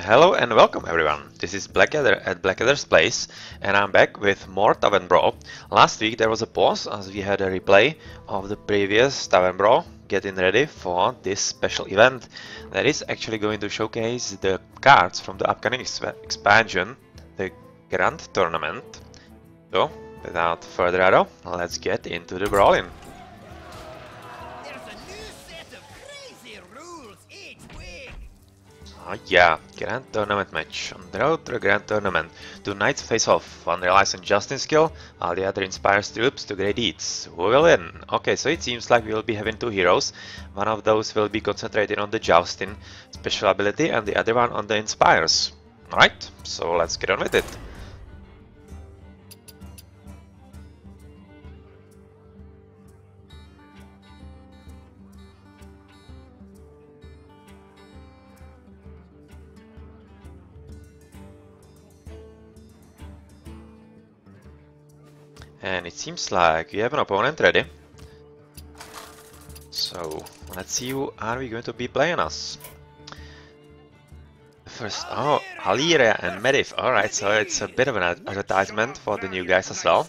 Hello and welcome everyone, this is Blackadder at Blackadder's Place and I'm back with more Tavern Brawl. Last week there was a pause as we had a replay of the previous Tavern Brawl, getting ready for this special event that is actually going to showcase the cards from the upcoming expansion, the Grand Tournament. So, without further ado, let's get into the brawling. Oh yeah, Grand Tournament match. On the road to the Grand Tournament, two knights face off. One relies on Justin skill, while the other inspires troops to great deeds. Who will win? Okay, so it seems like we will be having two heroes. One of those will be concentrating on the Jousting special ability and the other one on the inspires. Alright, so let's get on with it. And it seems like we have an opponent ready. So, let's see who are we going to be playing us. First, oh, Alleria and Medivh. Alright, so it's a bit of an advertisement for the new guys as well.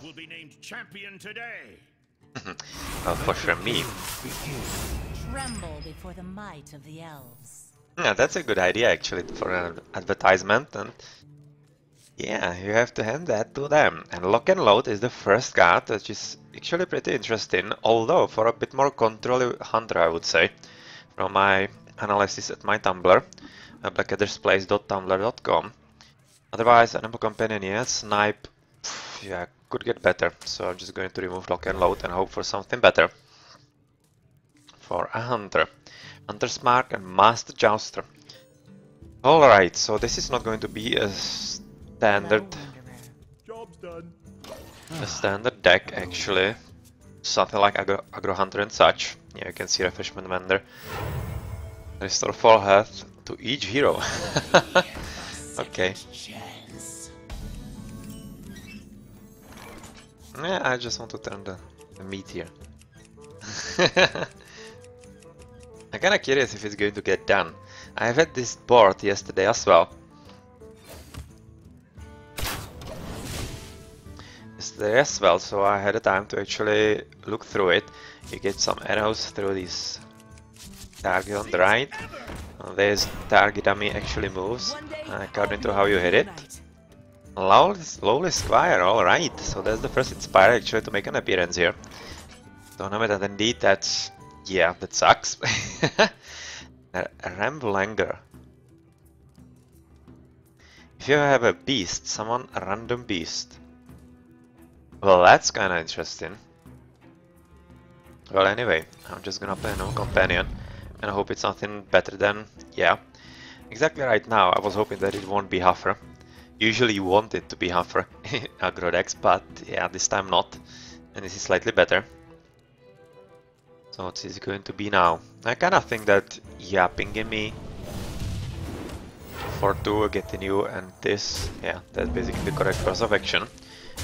Well, for sure me. Tremble before the might of the elves. Yeah, that's a good idea actually for an advertisement, and yeah, you have to hand that to them. And Lock and Load is the first card, which is actually pretty interesting, although for a bit more control hunter, I would say, from my analysis at my Tumblr, blackaddersplace.tumblr.com. Otherwise, Animal Companion, yes, Snipe, yeah, could get better. So I'm just going to remove Lock and Load and hope for something better. For a Hunter. Hunter's Mark and Master Jouster. Alright, so this is not going to be a standard deck actually, something like aggro hunter and such. Yeah, you can see refreshment vendor. Restore full health to each hero. Okay. Yeah, I just want to turn the meat here. I'm kinda curious if it's going to get done. I've had this board yesterday as well. So I had a time to actually look through it. You get some arrows through this target on the right. This target dummy actually moves according to how you hit it. Lowly Squire, alright, so that's the first Inspire actually to make an appearance here. Tournament, and indeed that's, yeah, that sucks. Ramblanger. If you have a beast, summon a random beast. Well, that's kinda interesting. Well, anyway, I'm just gonna play no companion and hope it's something better than, yeah. Exactly right now, I was hoping that it won't be Huffer. Usually you want it to be Huffer, aggro decks, but yeah, this time not. And this is slightly better. So what is it going to be now? I kinda think that, yeah, pinging me for 2, getting you and this, yeah, that's basically the correct course of action.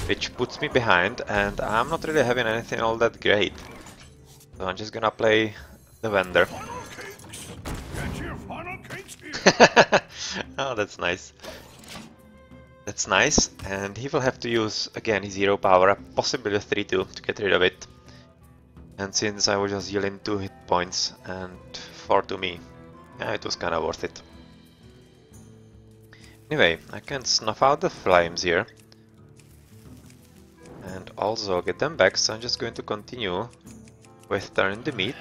Which puts me behind, and I'm not really having anything all that great. So I'm just gonna play the vendor. Oh, that's nice. That's nice, and he will have to use, again, his hero power up, possibly a 3-2 to get rid of it. And since I was just healing 2 hit points and 4 to me, yeah, it was kinda worth it. Anyway, I can snuff out the flames here. And also get them back, so I'm just going to continue with turning the meat.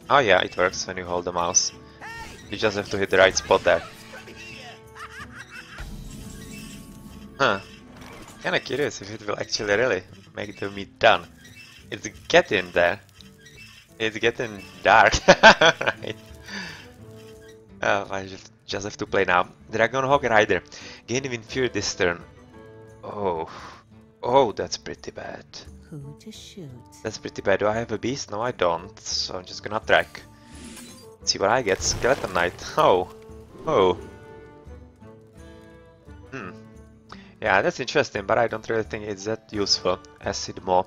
Oh yeah, it works when you hold the mouse. You just have to hit the right spot there. Huh. Kinda curious if it will actually really make the meat done. It's getting there. It's getting dark. Right. Oh, I just have to play now. Dragonhawk Rider. Gain Wind Fury this turn. Oh. Oh, that's pretty bad. Who to shoot? That's pretty bad. Do I have a beast? No, I don't. So I'm just gonna track. Let's see what I get. Skeleton Knight. Oh. Oh. Yeah, that's interesting, but I don't really think it's that useful. Acid Maw.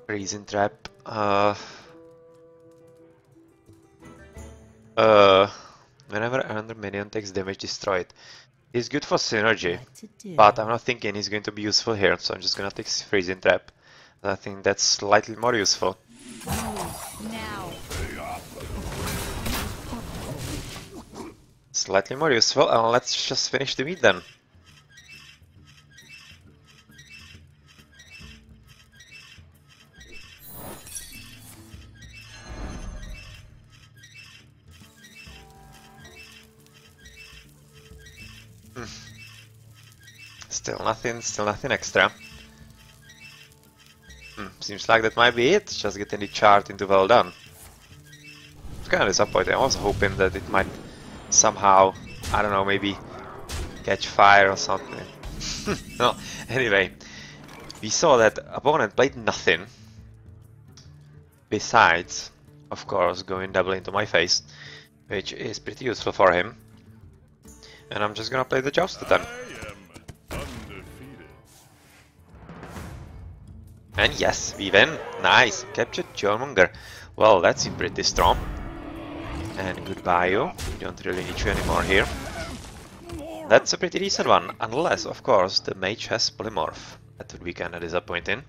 Freezing Trap. Uh, whenever another minion takes damage destroyed. He's good for synergy, What to do? but I'm not thinking he's going to be useful here, so I'm just gonna take Freezing Trap. I think that's slightly more useful. Now. Slightly more useful, and let's just finish the meat then. Still nothing extra. Seems like that might be it, just getting the chart into well done. It's kind of disappointing. I was hoping that it might somehow, I don't know, maybe catch fire or something. No, anyway, we saw that opponent played nothing besides, of course, going double into my face, which is pretty useful for him. And I'm just gonna play the Joust then. And yes, we win. Nice. Captured Jormonger. Well, that's pretty strong. And goodbye you. We don't really need you anymore here. That's a pretty decent one. Unless, of course, the mage has polymorph. That would be kinda disappointing.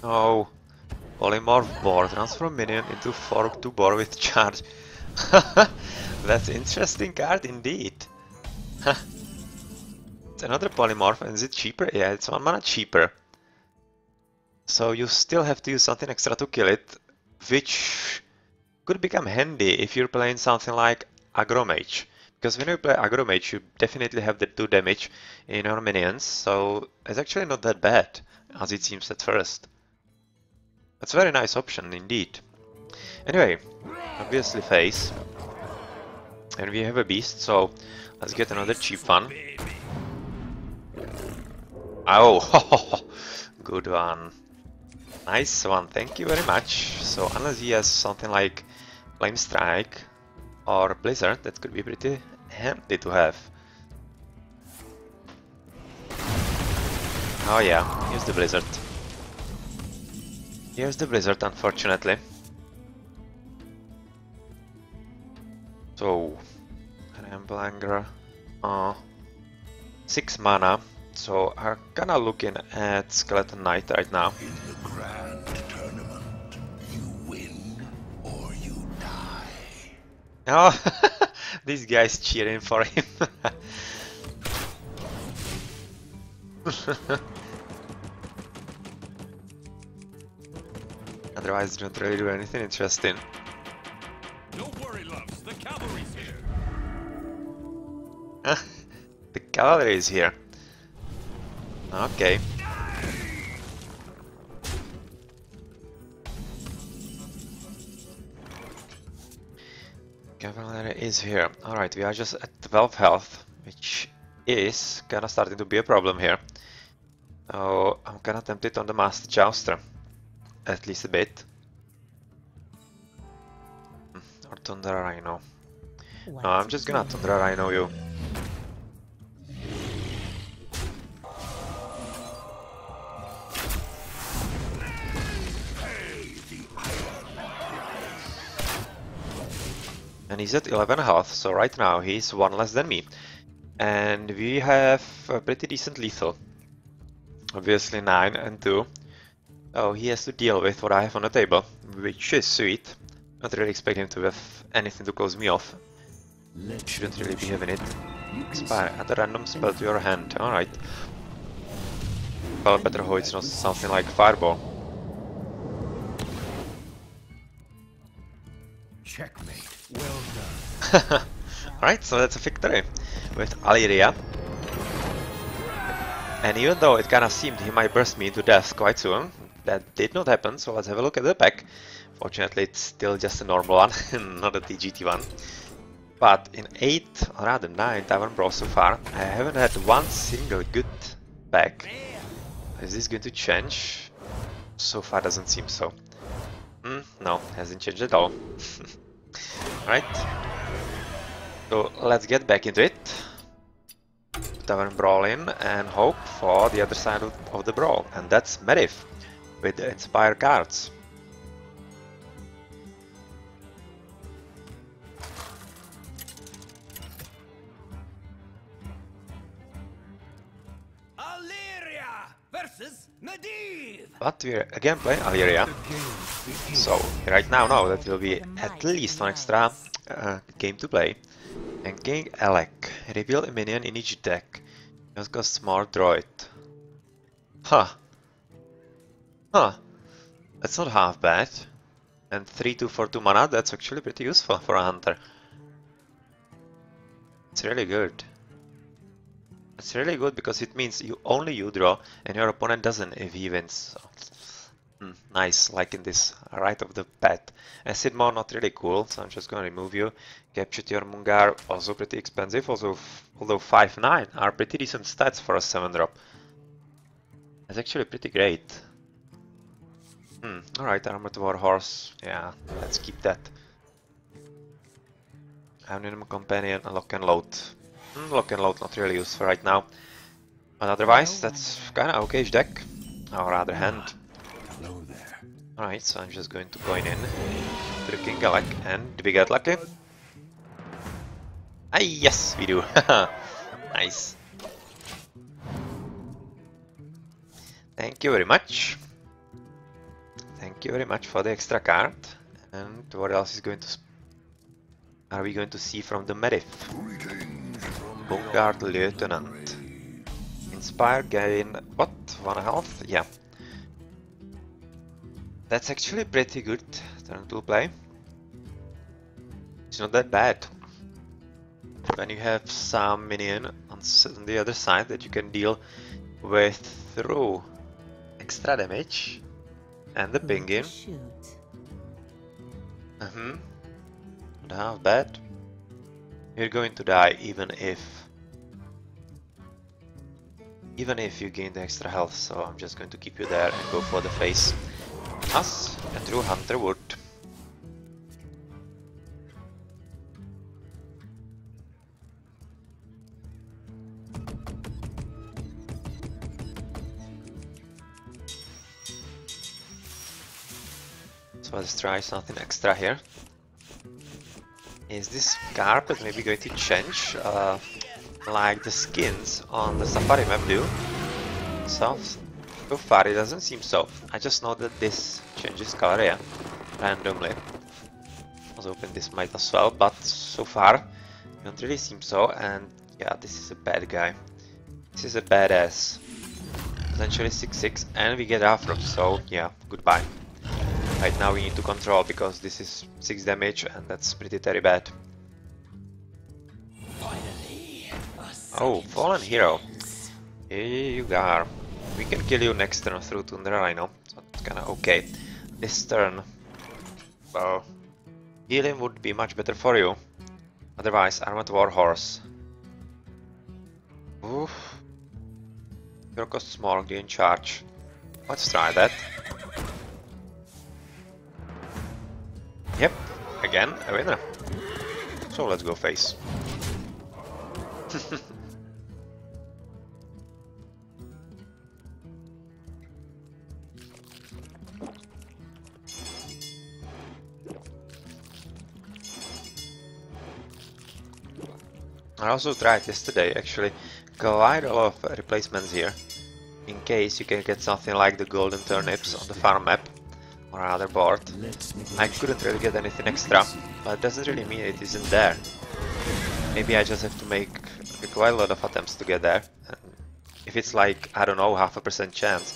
Oh. Polymorph boar. Transform minion into fork to boar with charge. That's interesting card indeed. Another polymorph, and is it cheaper? Yeah, it's 1 mana cheaper. So you still have to use something extra to kill it, which could become handy if you're playing something like Aggro Mage. Because when you play Aggro Mage, you definitely have the 2 damage in your minions, so it's actually not that bad, as it seems at first. That's a very nice option indeed. Anyway, obviously face. And we have a beast, so let's get another cheap one. Oh, good one. Nice one, thank you very much. So unless he has something like Flame Strike or Blizzard, that could be pretty handy to have. Oh yeah, here's the Blizzard. Here's the Blizzard, unfortunately. So, Ramblanger, 6 mana. So I'm kinda looking at Skeleton Knight right now. In the grand tournament, you win or you die. Oh, this guy's cheering for him. Otherwise, don't really do anything interesting. Don't worry, loves. The cavalry's here. The cavalry is here. Okay. Cavalry is here. Alright, we are just at 12 health, which is kinda starting to be a problem here. So I'm kinda tempted on the Master Jouster. At least a bit. Or Thunder Rhino. No, I'm just gonna Thunder Rhino you. And he's at 11 health, so right now he's 1 less than me. And we have a pretty decent lethal. Obviously 9 and 2. Oh, he has to deal with what I have on the table, which is sweet. Not really expect him to have anything to close me off. Shouldn't really be having it. Expire. Add a random spell to your hand. Alright. Well, better hope it's not something like Fireball. Checkmate. Well done. Alright, so that's a victory with Alleria. And even though it kinda seemed he might burst me to death quite soon, that did not happen, so let's have a look at the pack. Fortunately, it's still just a normal one, not a TGT one. But in 8, or rather 9 Tavern Brawl so far, I haven't had one single good pack. Is this going to change? So far doesn't seem so. No, hasn't changed at all. Right. So let's get back into it. Tavern Brawl in and hope for the other side of the brawl. And that's Medivh with the Inspire cards. versus Medivh. But we're again playing Alleria. So right now know that will be at least one extra game to play. And King Alec. Reveal a minion in each deck. Just got smart droid. Huh. Huh. That's not half bad. And 3/2 for 2 mana, that's actually pretty useful for a hunter. It's really good. It's really good because it means you draw and your opponent doesn't if he wins. So, nice, like in this right of the bat. Acid Maw not really cool, so I'm just gonna remove you. Capture your Mungar, also pretty expensive, although 5/9 are pretty decent stats for a 7-drop. That's actually pretty great. Alright, Armored Warhorse, yeah, let's keep that. Animal Companion, Lock and Load. Lock and Load not really useful right now. But otherwise, that's kinda okay-ish deck. Or rather hand. Alright, so I'm just going to coin in to the King Alec, and do we get lucky? Ah, yes, we do. Nice. Thank you very much. Thank you very much for the extra card. And what else is are we going to see from the Medivh? Bungard Lieutenant. Inspire, gain what? 1 health? Yeah. That's actually pretty good turn to play. It's not that bad. When you have some minion on the other side that you can deal with through extra damage and the pinging. Not half bad. You're going to die even if you gain the extra health, so I'm just going to keep you there and go for the face. Us, a true hunter would. So let's try something extra here. Is this carpet maybe going to change like the skins on the Safari map do? So far it doesn't seem so. I just know that this changes color, yeah, randomly. I was hoping this might as well, but so far it don't really seem so. And yeah, this is a bad guy. This is a badass. Potentially 6/6, and we get Afro, so yeah, goodbye. Right now we need to control because this is 6 damage and that's pretty very bad. Oh, Fallen Hero. Here you are. We can kill you next turn through Tundra Rhino, so it's kinda okay. This turn, well, healing would be much better for you. Otherwise, Armored Warhorse. Oof. Your cost small, gain charge. Let's try that. Yep, again a winner. So let's go face. I also tried yesterday actually quite a lot of replacements here, in case you can get something like the golden turnips on the farm map or other board. I couldn't really get anything extra, but it doesn't really mean it isn't there. Maybe I just have to make quite a lot of attempts to get there. And if it's like, I don't know, 0.5% chance,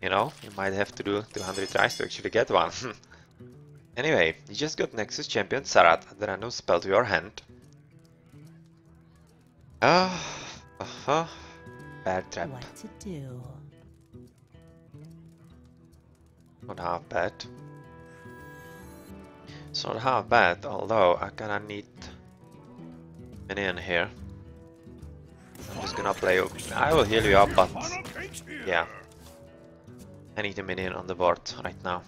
you know, you might have to do 200 tries to actually get one. Anyway, you just got Nexus Champion Sarat, add a random spell to your hand. Bad trap. What to do? Not half bad. It's not half bad, although I kinda need minion here. I'm just gonna play. I will heal you up, but yeah, I need a minion on the board right now.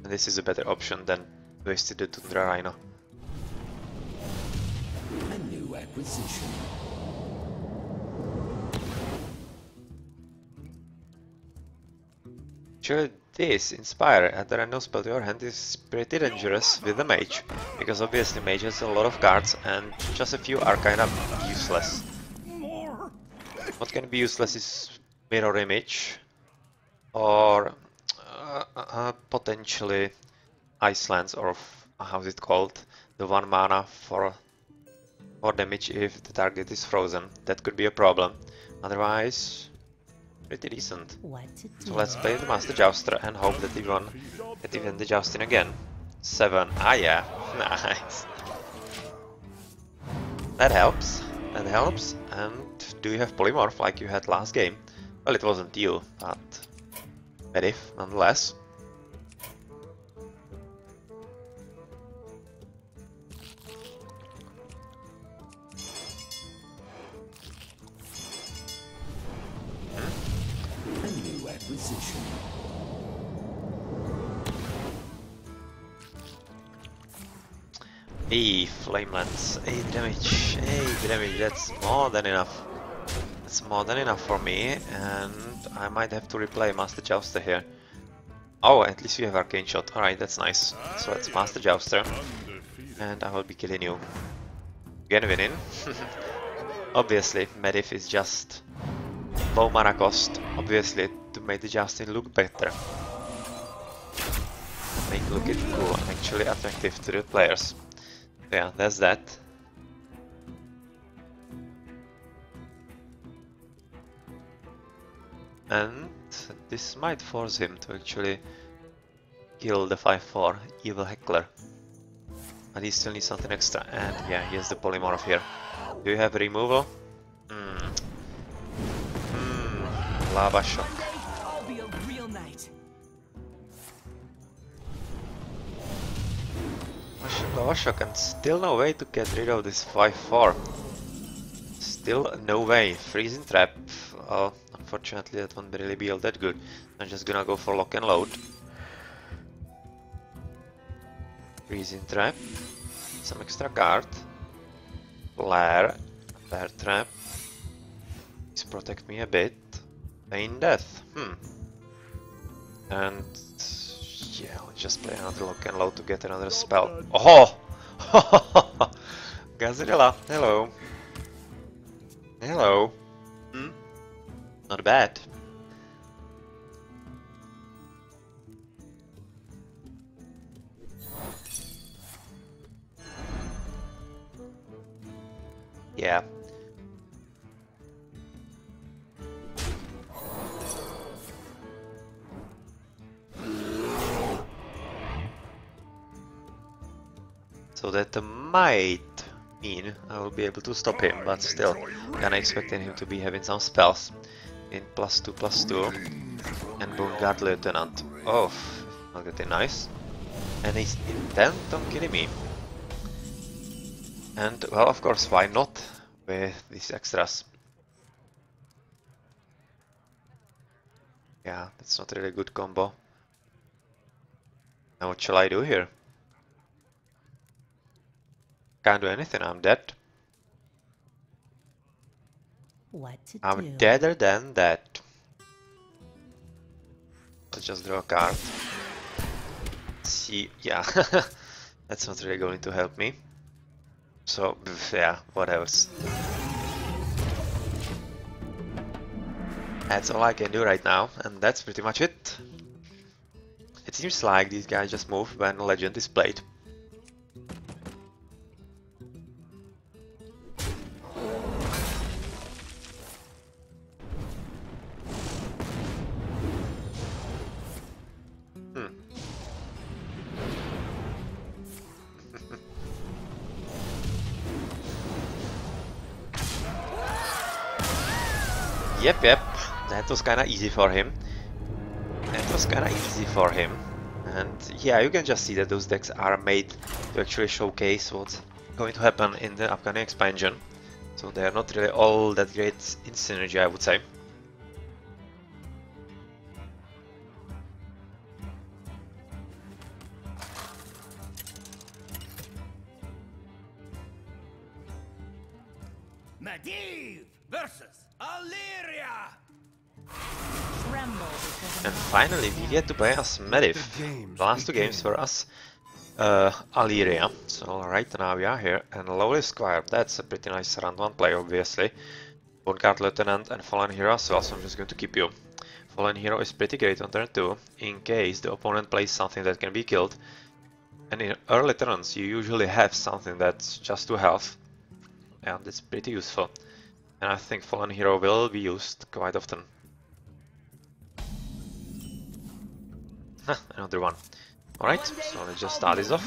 And this is a better option than wasted the Tundra Rhino. A new acquisition. Actually, this Inspire at the random spell to your hand is pretty dangerous with the mage, because obviously mage has a lot of cards and just a few are kind of useless. More What can be useless is mirror image or potentially Icelands, or how's it called? The 1 mana for more damage if the target is frozen. That could be a problem. Otherwise, pretty decent. What to do? So let's play the Master Jouster and hope that we win the Jousting again. 7. Ah yeah, nice. That helps. That helps. And do you have Polymorph like you had last game? Well, it wasn't you, but Medivh nonetheless. A new acquisition. Hey, Flame Lance, 8 damage, 8 damage, that's more than enough. That's more than enough for me, and I might have to replay Master Jouster here. Oh, at least you have Arcane Shot, alright, that's nice. So it's Master Jouster, and I will be killing you. Again winning. Obviously, Medivh is just low mana cost, obviously, to make the Jousting look better. Make it look cool and actually attractive to the players. Yeah, that's that. And this might force him to actually kill the 5/4 evil heckler. But he still needs something extra, and yeah, he has the polymorph here. Do you have removal? Lava shock. I'll be a real knight. Lava shock, and still no way to get rid of this 5/4. Still no way. Freezing trap. Unfortunately, that won't really be all that good. I'm just gonna go for lock and load. Freezing trap. Some extra card. Flare. Bear trap. Please protect me a bit. Pain death. And yeah, let's just play another lock and load to get another spell. Oh! Gazirilla, hello. Hello. Not bad. Yeah. So that might mean I will be able to stop him, but still, kinda expecting him to be having some spells. In +2/+2 and Bone Guard Lieutenant. Oh, not getting nice. And he's intent on killing me. And well, of course, why not with these extras? Yeah, that's not really a good combo. Now what shall I do here? Can't do anything, I'm dead. What to I'm do? deader than that. Let's just draw a card. See, yeah, that's not really going to help me. So, yeah, what else? That's all I can do right now, and that's pretty much it. It seems like these guys just move when Legend is played. Yep, that was kinda easy for him. And yeah, you can just see that those decks are made to actually showcase what's going to happen in the upcoming expansion. So they are not really all that great in synergy, I would say. Medivh versus Alleria. Tremble before And finally, we get to play as Medivh. The last two games were as Alleria. So right now we are here, and Lowly Squire. That's a pretty nice round 1 play, obviously. Guard Lieutenant and Fallen Hero as well, so I'm just going to keep you. Fallen Hero is pretty great on turn 2, in case the opponent plays something that can be killed. And in early turns you usually have something that's just 2 health, and it's pretty useful. And I think Fallen Hero will be used quite often. Another one. Alright, so let's just start this off.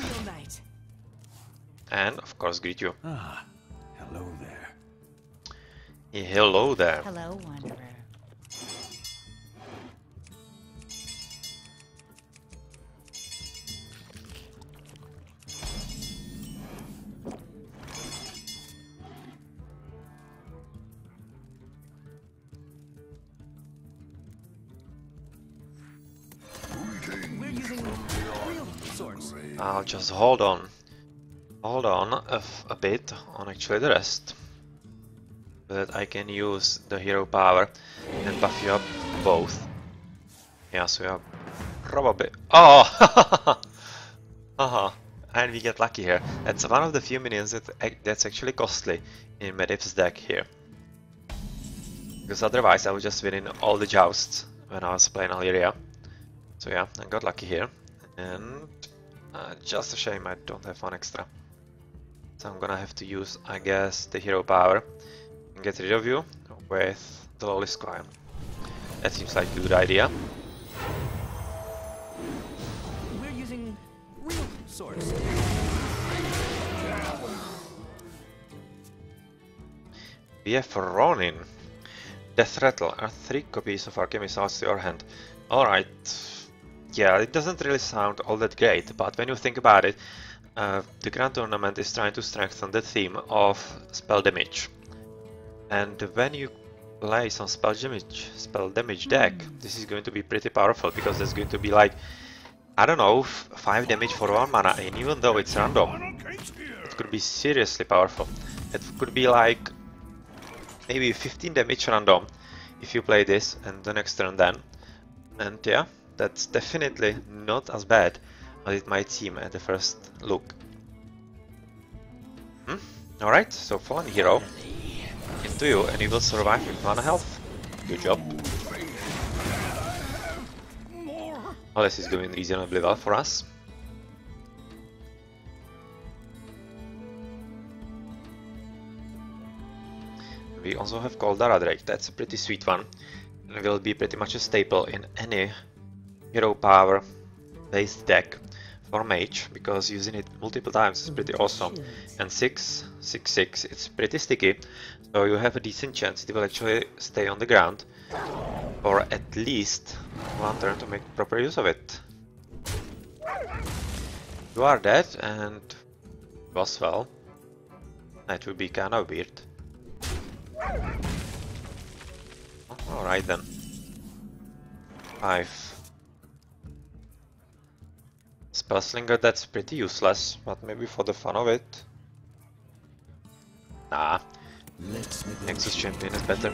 And of course greet you. Ah, hello there. Hello there. Hello, Wanderer. We're using real swords. I'll just hold on a bit on actually the rest, so that I can use the hero power and buff you up both. Yeah, so we are probably... Oh! And we get lucky here. That's one of the few minions that's actually costly in Medivh's deck here. Because otherwise I would just win in all the jousts when I was playing Alleria. So yeah, I got lucky here. And just a shame I don't have one extra. So I'm gonna have to use, I guess, the hero power and get rid of you with the lowly squire. That seems like a good idea. We're using real swords. We have Ronin. Death Rattle are 3 copies of Archie Missiles to your hand. Alright. Yeah, it doesn't really sound all that great, but when you think about it, the Grand Tournament is trying to strengthen the theme of spell damage. And when you play some spell damage deck, this is going to be pretty powerful, because there's going to be like, I don't know, 5 damage for 1 mana, and even though it's random, it could be seriously powerful. It could be like maybe 15 damage random if you play this and the next turn then. And yeah, that's definitely not as bad as it might seem at the first look. Alright, so Fallen Hero into you, and you will survive with 1 health. Good job. Well, this is doing reasonably well for us. We also have Coldara Drake, that's a pretty sweet one. It will be pretty much a staple in any hero power based deck for mage, because using it multiple times is pretty awesome. And 6/6/6, it's pretty sticky, so you have a decent chance it will actually stay on the ground for at least 1 turn to make proper use of it. You are dead, and was well. That would be kinda weird. Alright then. 5. Spellslinger, that's pretty useless, but maybe for the fun of it. Nah. Nexus Champion is better.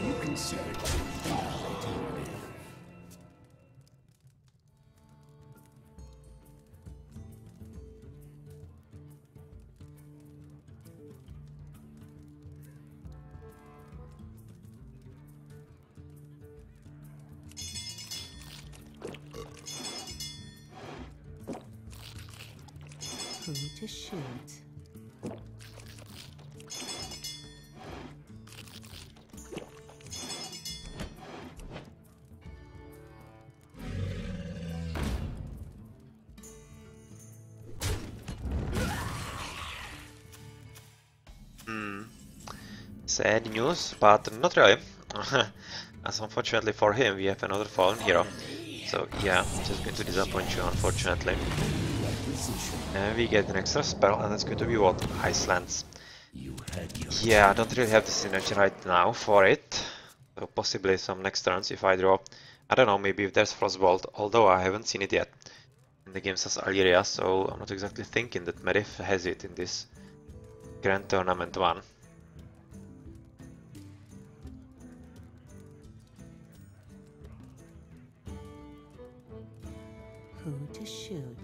Who to shoot? Sad news, but not really. As unfortunately for him, we have another Fallen Hero. So yeah, just going to disappoint you, unfortunately. And we get an extra spell, and that's going to be what? Icelands. Yeah, I don't really have the synergy right now for it. So possibly some next turns if I draw. I don't know, maybe if there's Frostbolt, although I haven't seen it yet in the games as Alleria, so I'm not exactly thinking that Medivh has it in this Grand Tournament one. Who to shoot?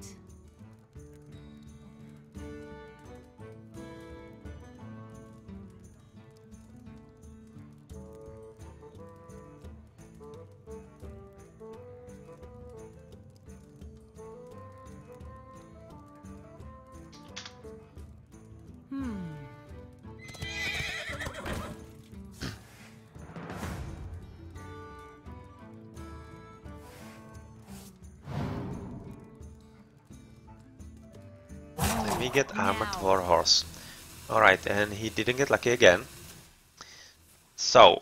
we get Armored War Horse. Alright, and he didn't get lucky again. So,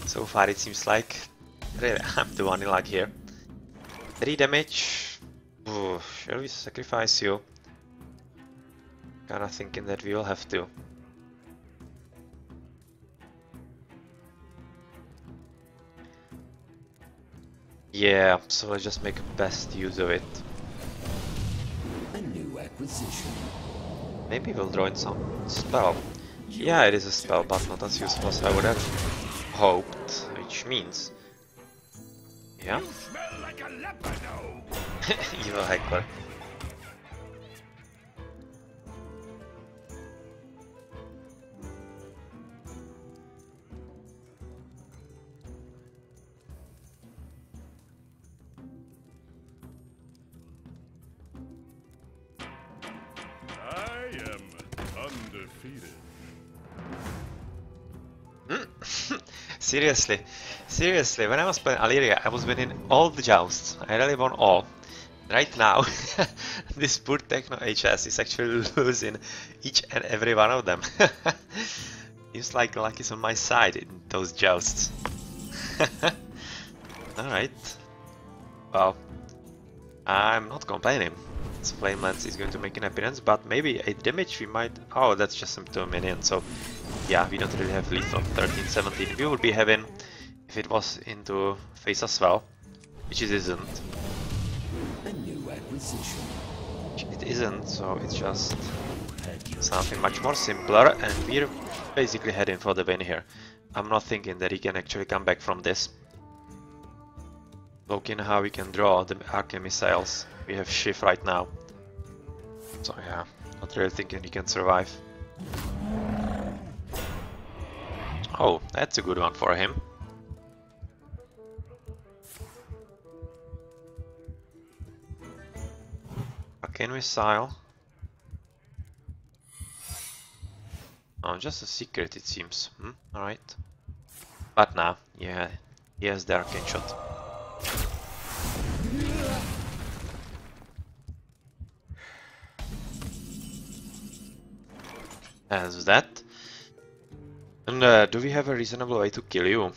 so far it seems like really I'm the one in luck here. 3 damage. Ooh, shall we sacrifice you? Kinda thinking that we will have to. Yeah, so let's just make best use of it. A new acquisition. Maybe we'll draw in some spell. Yeah, it is a spell, but not as useful as I would have hoped, which means... Yeah? You smell like a leopard. Evil heckler. I am undefeated. Seriously, when I was playing Alleria, I was winning all the jousts. I really won all. Right now, this poor Techno HS is actually losing each and every one of them. Seems like luck is on my side in those jousts. Alright. Well, I'm not complaining. This Flame Lance is going to make an appearance, but maybe 8 damage we might... Oh, that's just some 2 minions, so... Yeah, we don't really have lethal. 13, 17 we would be having if it was into face as well, which it isn't. A new acquisition. It isn't, so it's just something much more simpler, and we're basically heading for the win here. I'm not thinking that he can actually come back from this. Looking how we can draw the arcane missiles. We have Shift right now. So yeah, not really thinking he can survive. Oh, that's a good one for him. Arcane missile. Oh, just a secret it seems. Alright. But now, yeah, he has the arcane shot. As that. And do we have a reasonable way to kill you?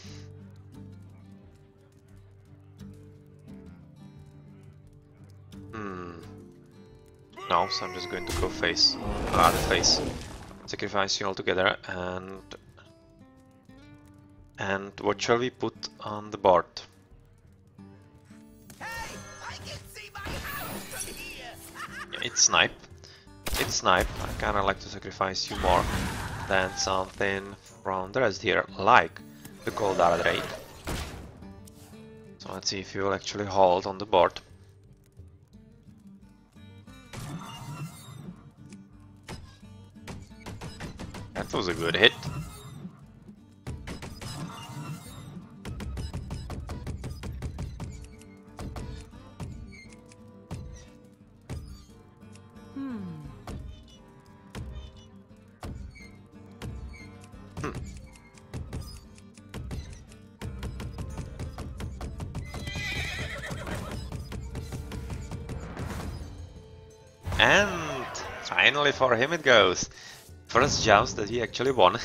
No, so I'm just going to go face. The face. Sacrifice you altogether, and what shall we put on the board? Hey, I can see my house from here. Yeah, it's snipe. It's snipe. I kinda like to sacrifice you more than something from the rest here, like the Cold Dart Drake. So let's see if you will actually hold on the board. That was a good hit. And finally for him it goes. First joust that he actually won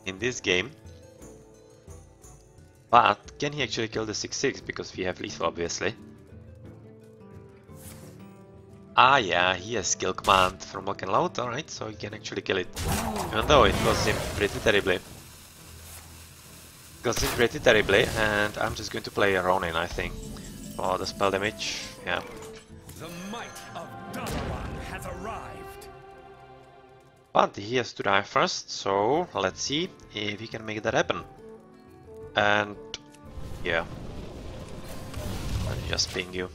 in this game. But can he actually kill the 6-6? Because we have lethal obviously. Ah yeah, he has skill command from Lock and Load, alright, so he can actually kill it. Even though it cost him pretty terribly. Cost him pretty terribly, and I'm just going to play a Ronin, I think. For the spell damage, yeah. The might of Dalaran has arrived. But he has to die first, so let's see if he can make that happen. And yeah, let me just ping you.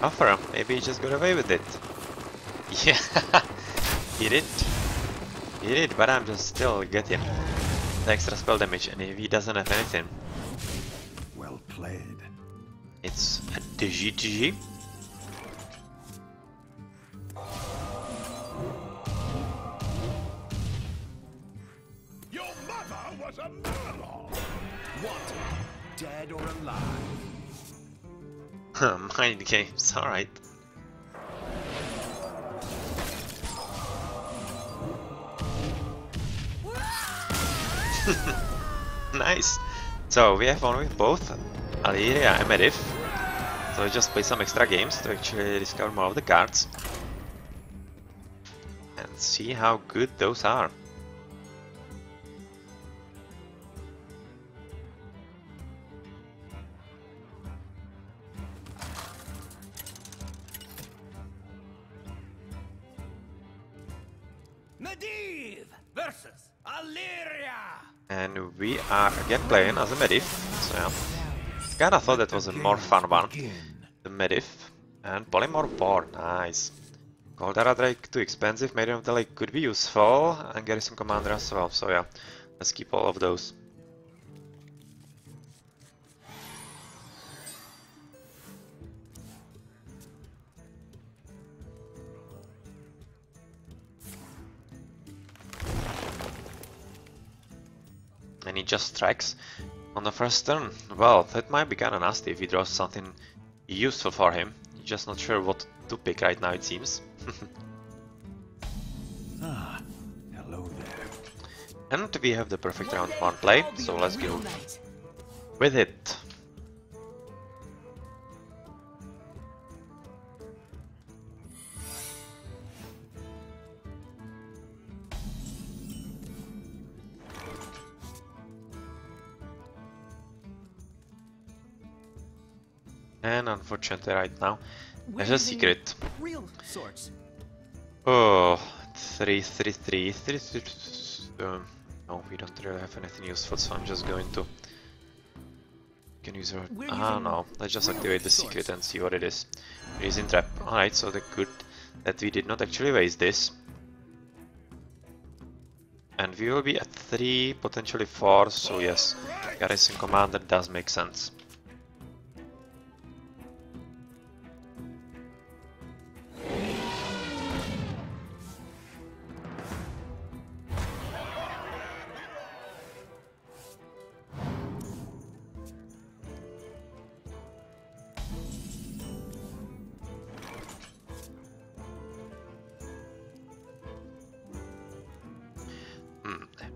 Offer, maybe he just got away with it. Yeah, he did. He did, but I'm just still getting the extra spell damage, and if he doesn't have anything, Well played. it's a GG. Your mother was a murderer! What? Dead or alive? Mind games, alright. Nice. So we have won with both Alleria and Medivh. So we just play some extra games to actually discover more of the cards and see how good those are. Medivh versus Alleria! And we are again playing as a Medivh, so yeah. Kinda thought that was a more fun one. The Medivh and Polymorph Boar, nice. Caldera Drake too expensive, Maiden of the Lake could be useful, and Garrison Commander as well, so yeah. Let's keep all of those. And he just strikes on the first turn. Well, that might be kinda nasty if he draws something useful for him. He's just not sure what to pick right now, it seems. Ah, hello there. And we have the perfect round 1 play, so let's go with it. And unfortunately right now, there's a secret. Real sorts. Oh, 3. No, we don't really have anything useful, so I'm just going to... Can use her... Ah, no, let's just activate the secret and see what it is. Freezing trap. Alright, so the good that we did not actually waste this. And we will be at 3, potentially 4, so yes, Garrison Commander does make sense.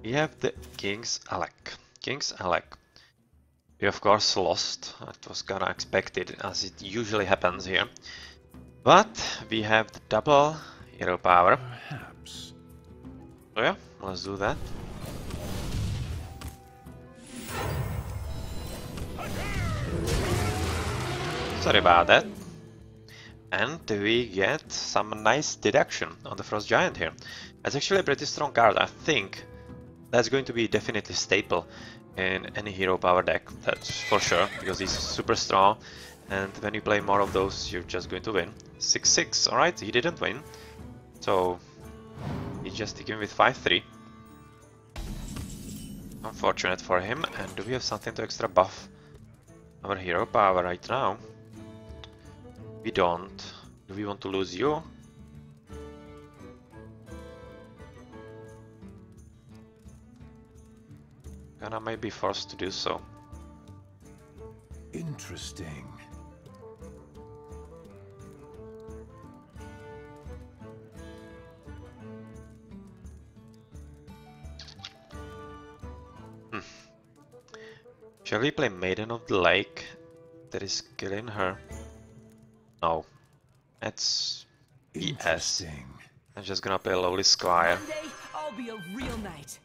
We have the King's Alec. King's Alec. We of course lost. It was kinda expected, as it usually happens here. But we have the double hero power. Perhaps. So yeah, let's do that. Sorry about that. And we get some nice deduction on the Frost Giant here. That's actually a pretty strong card. I think that's going to be definitely staple in any hero power deck, that's for sure, because he's super strong, and when you play more of those, you're just going to win. 6-6, alright, he didn't win, so he's just sticking with 5-3. Unfortunate for him. And do we have something to extra buff our hero power right now? We don't. Do we want to lose you? And I may be forced to do so. Interesting. Shall we play Maiden of the Lake? That is killing her. No. That's BS. Interesting. I'm just gonna play Lowly Squire. One day, I'll be a real knight.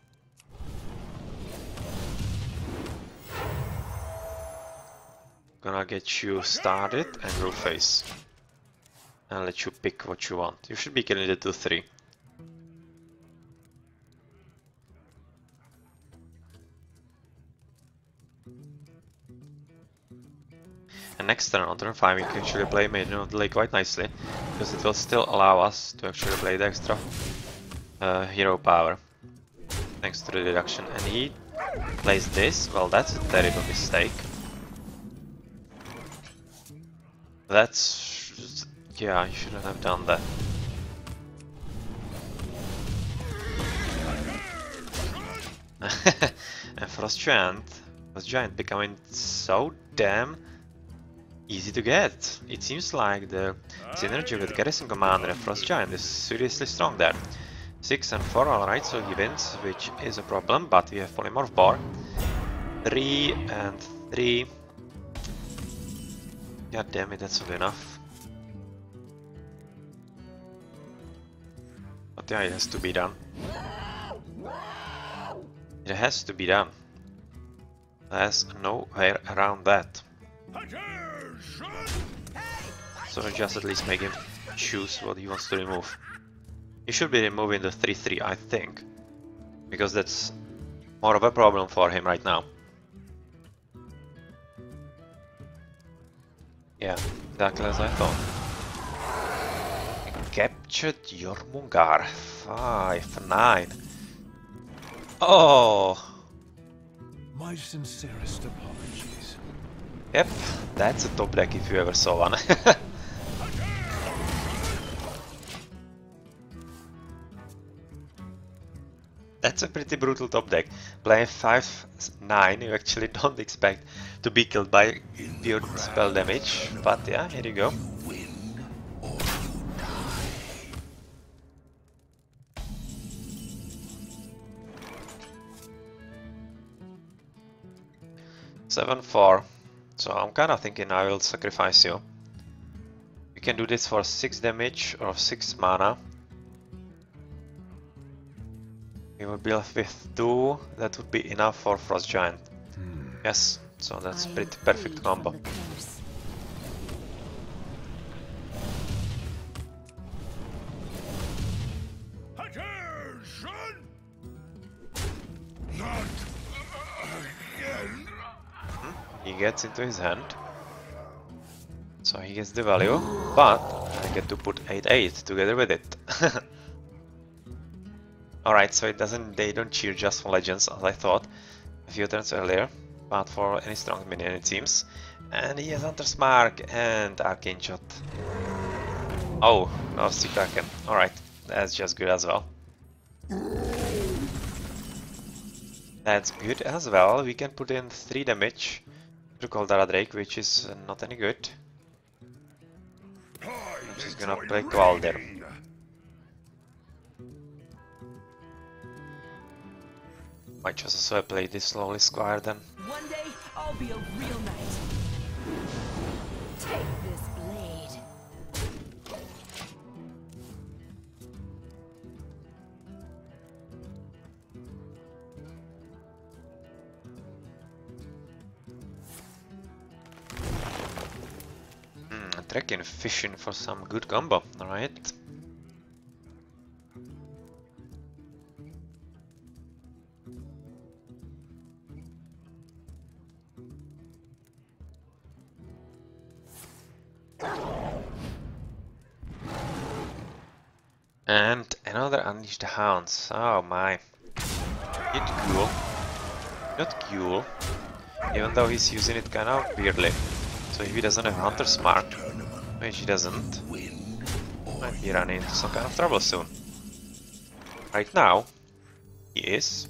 Gonna get you started and roll face. And let you pick what you want. You should be killing the 2-3. And next turn, on turn 5, we can actually play Maiden of the Lake quite nicely, because it will still allow us to actually play the extra hero power, thanks to the deduction. And he plays this. Well, that's a terrible mistake. That's... yeah, I shouldn't have done that. And Frost Giant becoming so damn easy to get. It seems like the synergy with Garrison Commander and Frost Giant is seriously strong there. 6 and 4, alright, so he wins, which is a problem, but we have Polymorph Bar. 3 and 3. God damn it, that's not enough. But yeah, it has to be done. It has to be done. There's no way around that. So just at least make him choose what he wants to remove. He should be removing the 3-3, I think. Because that's more of a problem for him right now. Yeah, exactly as I thought. Captured Jormungandr. 5-9. Oh! My sincerest apologies. Yep, that's a top deck if you ever saw one. That's a pretty brutal top deck. Playing 5-9, you actually don't expect to be killed by pure spell damage. But yeah, here you go. You win or you die. 7-4. So I'm kind of thinking I will sacrifice you. We can do this for 6 damage or 6 mana. We will be left with 2. That would be enough for Frost Giant. Yes, so that's pretty perfect combo. Not again. He gets into his hand. So he gets the value, but I get to put 8-8 together with it. Alright, so they don't cheer just for legends as I thought a few turns earlier, but for any strong minion it seems. And he has Hunter's Mark and Arcane Shot. Oh, no Sea Kraken. Alright, that's just good as well. That's good as well. We can put in 3 damage to Caldara Drake, which is not any good. I'm just gonna play Qualder. Might just as well play this slowly Squire then. One day, I'll be a real knight. Take this blade. Trekking fishing for some good combo, alright. And another Unleash the Hounds. Oh my. It's cool. Not cool. Even though he's using it kind of weirdly. So if he doesn't have Hunter's Mark, which he doesn't, might be running into some kind of trouble soon. Right now, he is.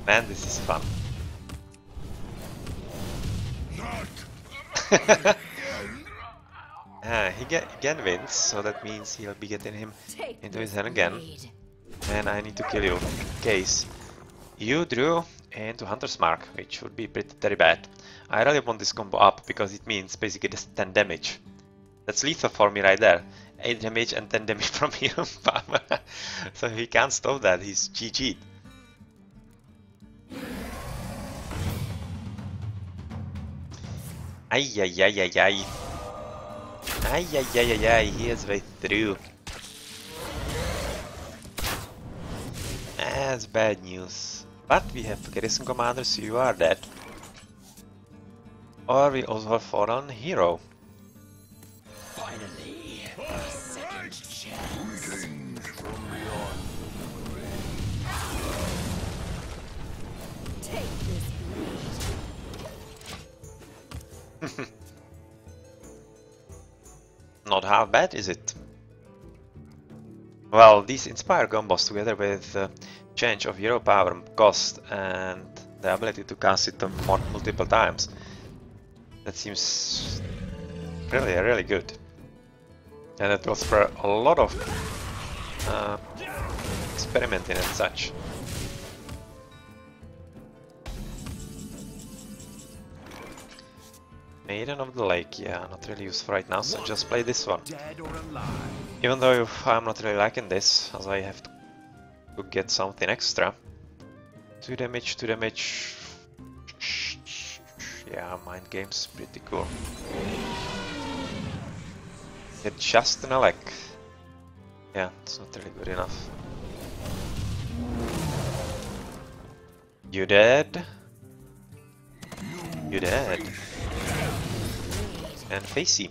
Man, this is fun. He again wins, so that means he'll be getting him into his hand again. And I need to kill you in case you drew into Hunter's Mark, which would be pretty bad. I really want this combo up because it means basically just 10 damage. That's lethal for me right there. 8 damage and 10 damage from him. So he can't stop that, he's GG'd. Ay, he has way through. That's bad news. But we have Garrison Commander, so you are dead. Or we also have fallen hero. Finally, a second chance. Greetings from beyond. Not half bad, is it? Well, these inspire combos together with change of hero power cost and the ability to cast it multiple times. That seems really good. And it goes for a lot of experimenting and such. Maiden of the Lake, yeah, not really used right now, so just play this one. Even though I'm not really liking this, as I have to get something extra. 2 damage, 2 damage. Yeah, mind game's pretty cool. Get just an Alec. Yeah, it's not really good enough. You dead? You dead? And Facey.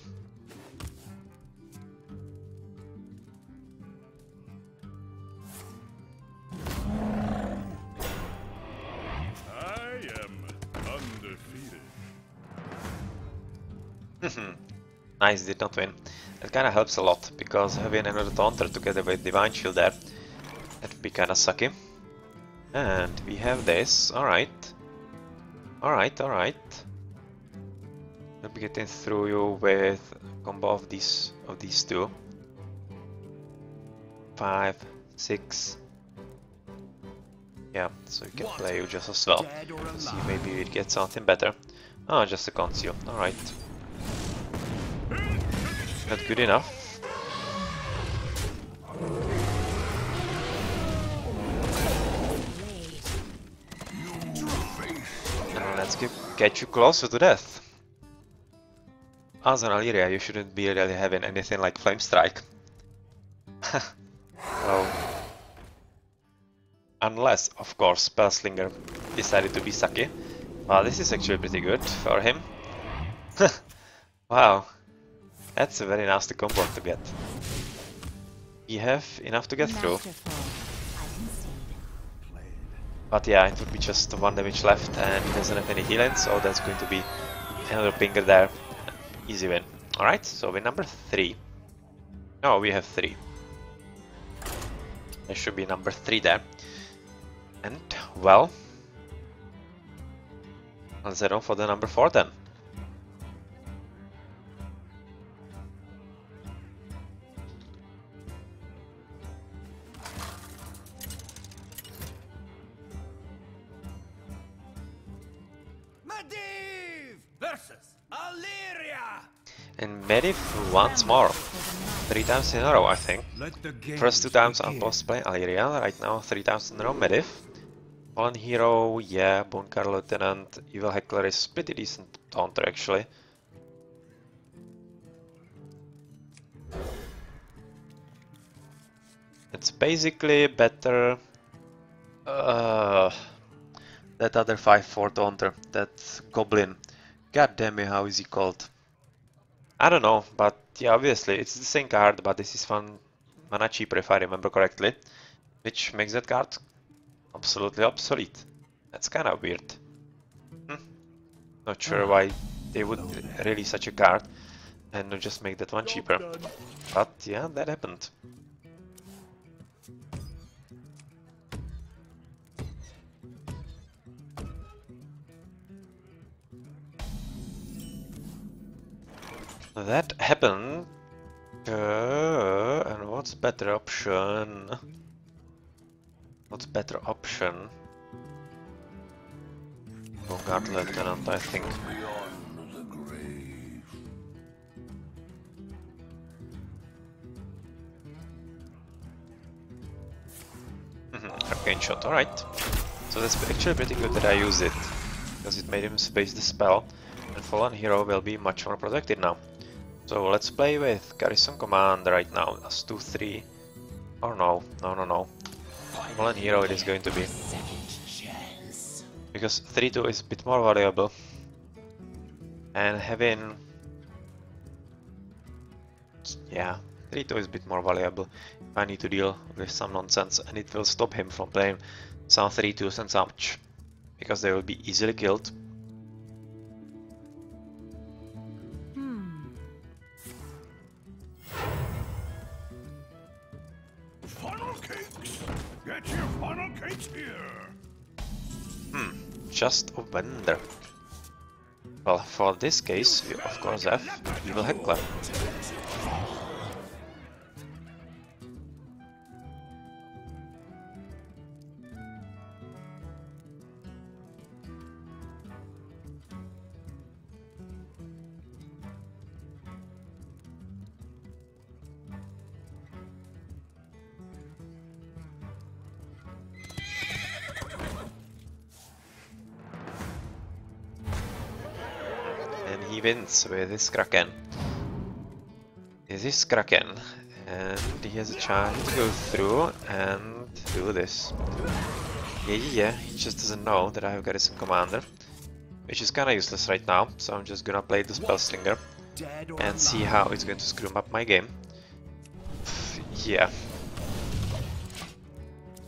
I am undefeated. Nice, did not win. It kinda helps a lot, because having another Taunter together with Divine Shield there, that'd be kinda sucky. And we have this, alright. Alright. I'll be getting through you with a combo of these two. 5, 6. Yeah, so you can play you just as well. See, maybe we'd get something better. Oh, just a conceal. Alright. Not good enough. And let's get you closer to death. As an Alleria, you shouldn't be really having anything like Flame Strike. Well, unless, of course, Spellslinger decided to be sucky. Well, this is actually pretty good for him. Wow, that's a very nasty combo to get. We have enough to get through. But yeah, it would be just 1 damage left and he doesn't have any healing, so that's going to be another pinger there. Easy win. Alright, so win number 3. No, we have 3. There should be number 3 there. And, well, let's head on for the number 4 then. Medivh versus Alleria. And Medivh once more. 3 times in a row, I think. First 2 times I'm post playing Alleria, right now 3 times in a row Medivh. Fallen Hero, yeah, Bonecard Lieutenant, Evil Heckler is pretty decent taunter actually. It's basically better that other 5/4 taunter, that Goblin. God damn it, how is he called? I don't know, but yeah, obviously it's the same card, but this is 1 mana cheaper if I remember correctly, which makes that card absolutely obsolete. That's kind of weird. Not sure why they would release such a card and not just make that one cheaper. But yeah, that happened. That happened. And what's better option? What's better option? Bonecard Lieutenant, I think. Beyond the grave. Arcane Shot, alright. So that's actually pretty good that I used it, because it made him space the spell, and Fallen Hero will be much more protected now. So let's play with Garrison Command right now, as 2-3. Or no. Fallen Hero it is going to be. Because 3-2 is a bit more valuable. And having... yeah, 3-2 is a bit more valuable if I need to deal with some nonsense, and it will stop him from playing some 3-2s and such. Because they will be easily killed. cakes. Get your funnel cakes here. Just a vendor. Well, for this case, we of course have Evil Heckler. And he wins with his Kraken. This is Kraken, and he has a chance to go through and do this. Yeah, he just doesn't know that I have Garrison Commander, which is kinda useless right now, so I'm just gonna play the Spellslinger and see how it's going to screw up my game. Yeah.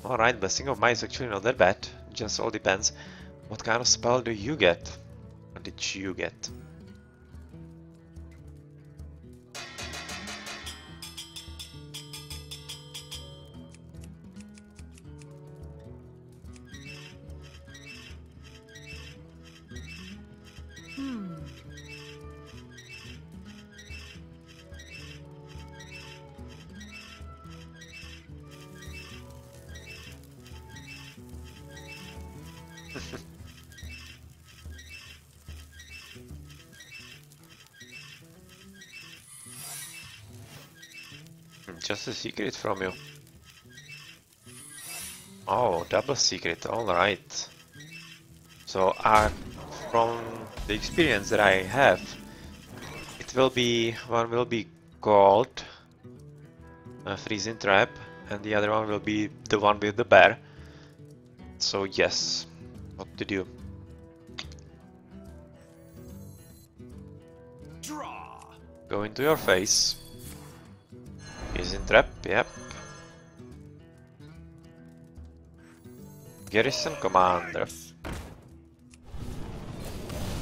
Alright, Blessing of Might is actually not that bad, just all depends what kind of spell do you get? What did you get? Just a secret from you. Oh, double secret, alright. So, from the experience that I have, it will be, one will be gold, a freezing trap, and the other one will be the one with the bear. So yes, what to do? Draw. Go into your face. Freezing trap, yep. Garrison Commander.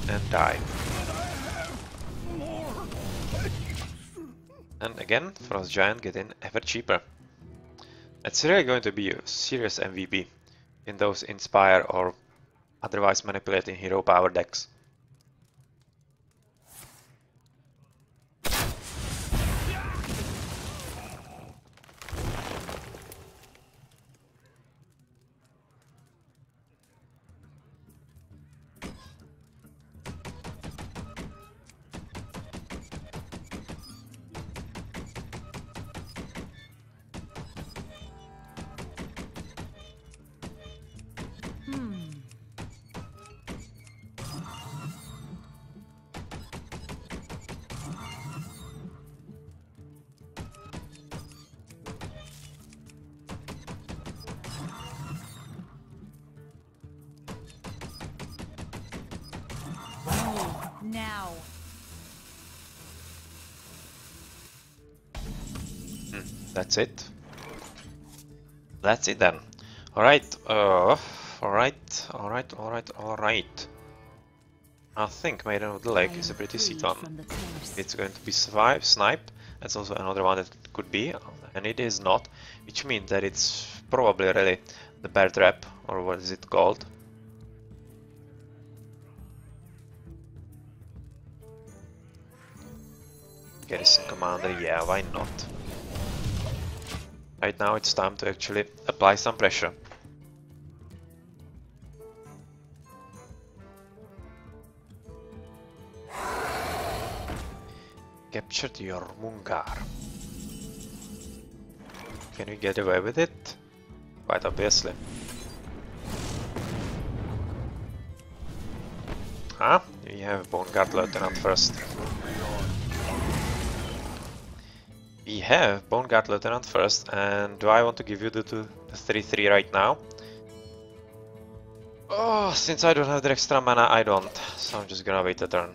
And die. And again, Frost Giant getting ever cheaper. It's really going to be a serious MVP in those Inspire or otherwise manipulating hero power decks. Now. That's it. That's it then. Alright, alright. I think Maiden of the Lake is a pretty seat one. It's going to be Snipe. That's also another one that it could be, and it is not, which means that it's probably really the Bear Trap, or what is it called? Garrison Commander, yeah, why not? Right now it's time to actually apply some pressure. Captured your Mungar. Can we get away with it? Quite obviously. Ah, we have Bone Guard Lieutenant first. We have Bone Guard Lieutenant first, and do I want to give you the 3-3 right now? Oh, since I don't have the extra mana, I don't. So I'm just gonna wait a turn.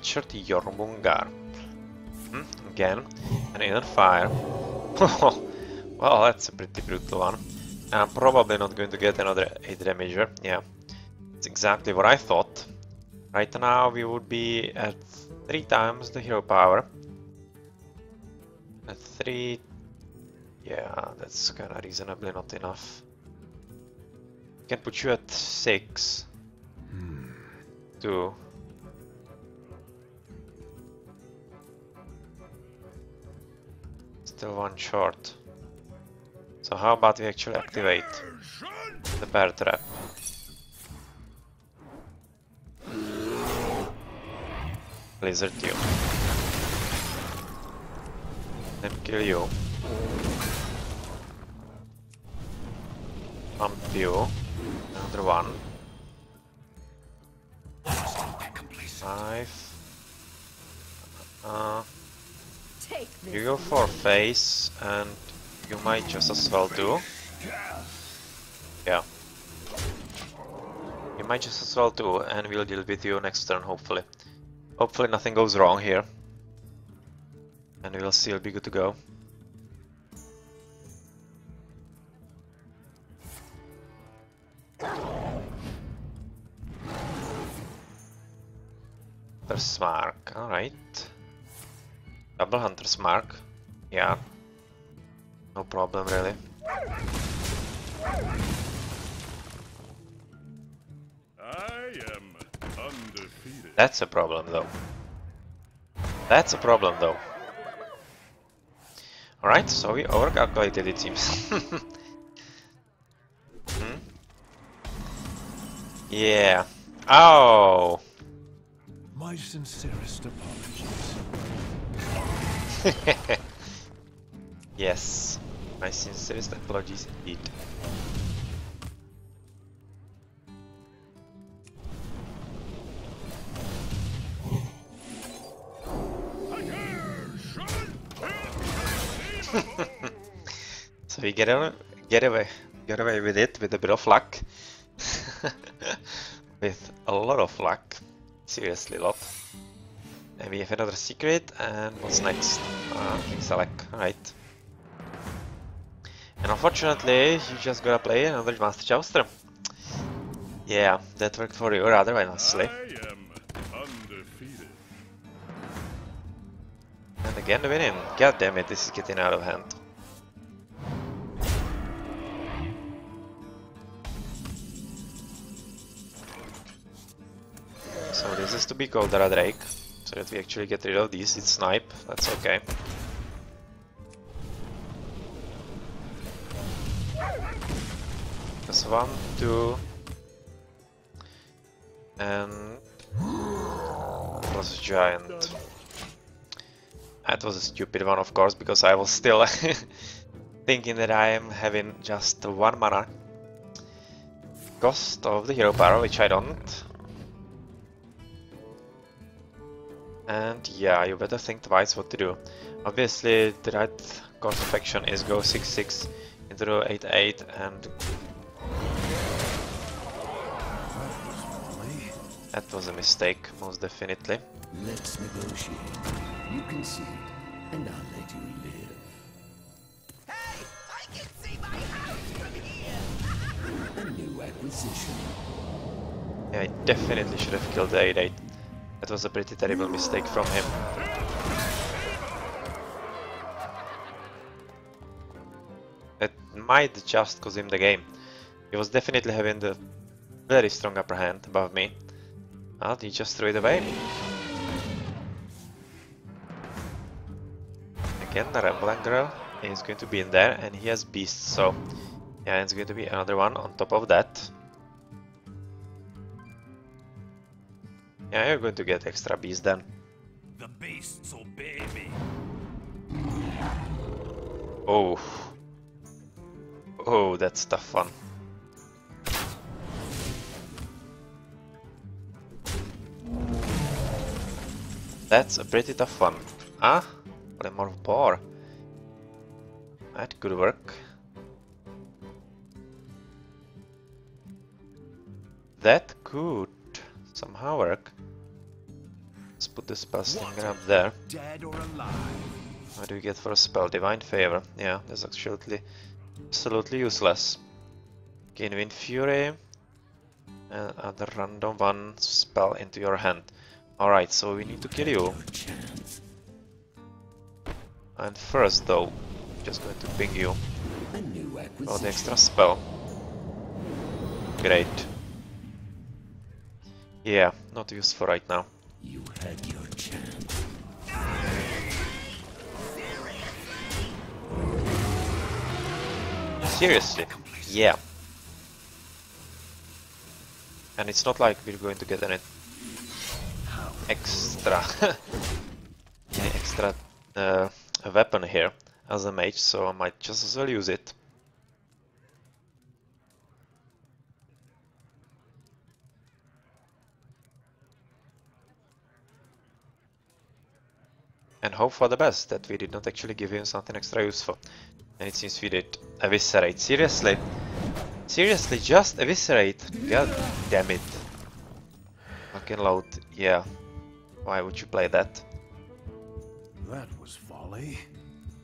captured Jormungar. Again, an inner fire. Well, that's a pretty brutal one. And I'm probably not going to get another 8 damager. Yeah, it's exactly what I thought. Right now we would be at 3 times the hero power. At 3... yeah, that's kinda reasonably not enough. Can put you at 6. 2. Still 1 short. So how about we actually activate the bear trap? Blizzard you. Then kill you. Pump you. Another one. 5. You go for face, and you might just as well do. Yeah. You might just as well do, and we'll deal with you next turn, hopefully. Hopefully nothing goes wrong here. And we'll still be good to go. Hunter's Mark, alright. Double Hunter's Mark, yeah. No problem really. I am undefeated. That's a problem though. That's a problem though. Alright, so we overcalculated it seems. Yeah. Oh! My sincerest apologies. Yes. My sincerest apologies indeed. So we get away with it with a bit of luck. With a lot of luck. Seriously, a lot. And we have another secret, and what's next? Select, alright. And unfortunately, you just gotta play another Master Jouster. Yeah, that worked for you rather nicely. I am undefeated. And again winning. God damn it, this is getting out of hand. So this is to be Caldera Drake, so that we actually get rid of these. It's snipe, that's okay. That's 1, 2, and plus a giant. That was a stupid one, of course, because I was still thinking that I am having just 1 mana cost of the hero power, which I don't. And yeah, you better think twice what to do. Obviously, the right course of action is go 6-6 into 8-8 and... That was a mistake, most definitely. Let's negotiate. You concede, and I'll let you live. Hey, I can see my house from here. A new acquisition. Yeah, I definitely should have killed the 8-8. That was a pretty terrible mistake from him. It might just cost him the game. He was definitely having the very strong upper hand above me. But he just threw it away. Again, the Rambling Girl is going to be in there, and he has beasts, so yeah, it's going to be another one on top of that. Yeah, you're going to get extra beasts then. The beasts obey me. Oh. Oh, that's tough one. That's a pretty tough one. Ah, Lemon of Boar. That could work. That could somehow work. Let's put the spell slinger up there. Dead or alive? What do we get for a spell? Divine Favor. Yeah, that's absolutely useless. Gain Wind Fury. And add a random one spell into your hand. Alright, so we need to kill you. And first though, just going to ping you. Oh, the extra spell. Great. Yeah, not useful right now. You had your chance. Seriously? Yeah. And it's not like we're going to get any extra a weapon here as a mage, so I might just as well use it. And hope for the best that we did not actually give him something extra useful. And it seems we did. Eviscerate. Seriously? Seriously, just eviscerate? God damn it. Fucking load. Yeah. Why would you play that? That was folly.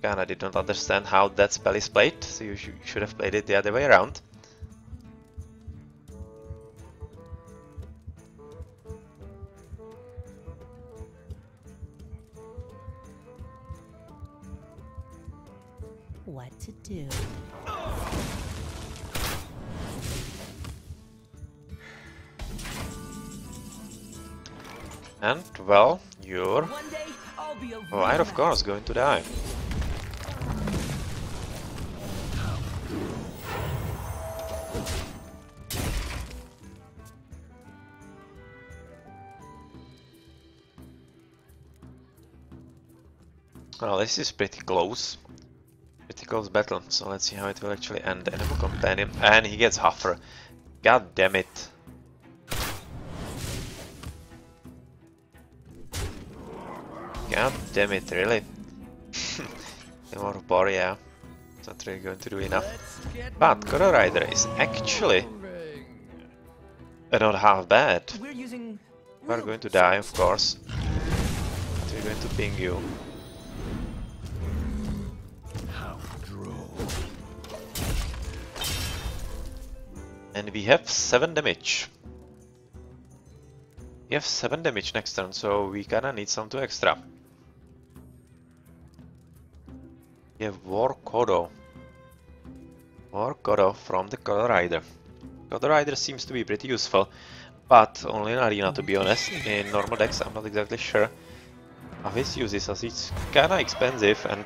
Kinda did not understand how that spell is played, so you should have played it the other way around. What to do? And, well, you're... One day, I'll be a right, of course, going to die. Well, this is pretty close. Pretty close battle, so let's see how it will actually end. Animal companion, and he gets Huffer. God damn it. God damn it, really? More bar, yeah. It's not really going to do enough. But Coral Rider is actually not half bad. We're going to die, of course. But we're going to ping you. And we have 7 damage. We have 7 damage next turn, so we kinda need some 2 extra. We have Warcraft from the Coral Rider. Coral Rider seems to be pretty useful, but only in Arena, to be honest. In normal decks I'm not exactly sure of his uses, as it's kinda expensive and...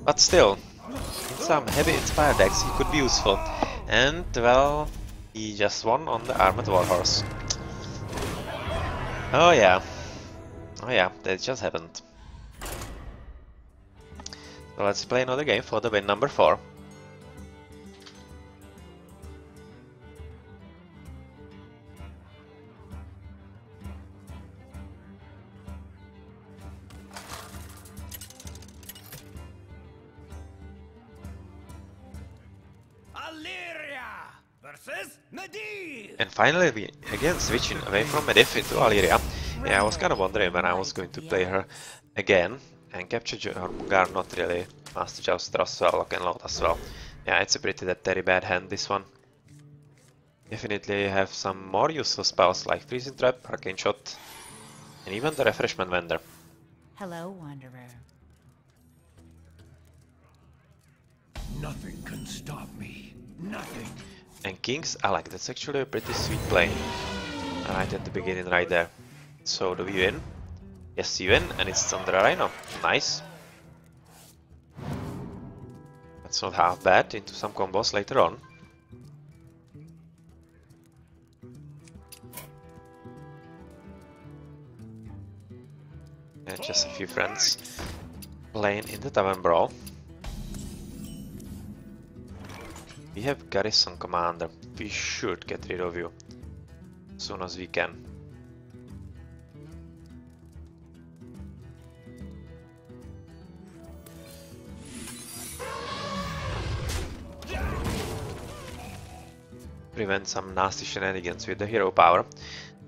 But still, in some heavy inspired decks he could be useful. And, well, he just won on the Armored Warhorse. Oh yeah. Oh yeah, that just happened. So let's play another game for the win number 4. Alleria versus Medivh. And finally we again switching away from Medivh to Alleria. Yeah, I was kind of wondering when I was going to play her again and capture her Mugar, not really Master Joust as well, Lock and Load as well. Yeah, it's a very bad hand, this one. Definitely have some more useful spells like Freezing Trap, Arcane Shot, and even the Refreshment Vendor. Hello, Wanderer. Nothing can stop me. Nothing. And King's Alec, that's actually a pretty sweet play. Right at the beginning, right there. So do we win? Yes, you win, and it's under a Rhino. Nice. That's not half bad, into some combos later on. And just a few friends playing in the Tavern Brawl. We have Garrison Commander. We should get rid of you as soon as we can. Prevent some nasty shenanigans with the hero power.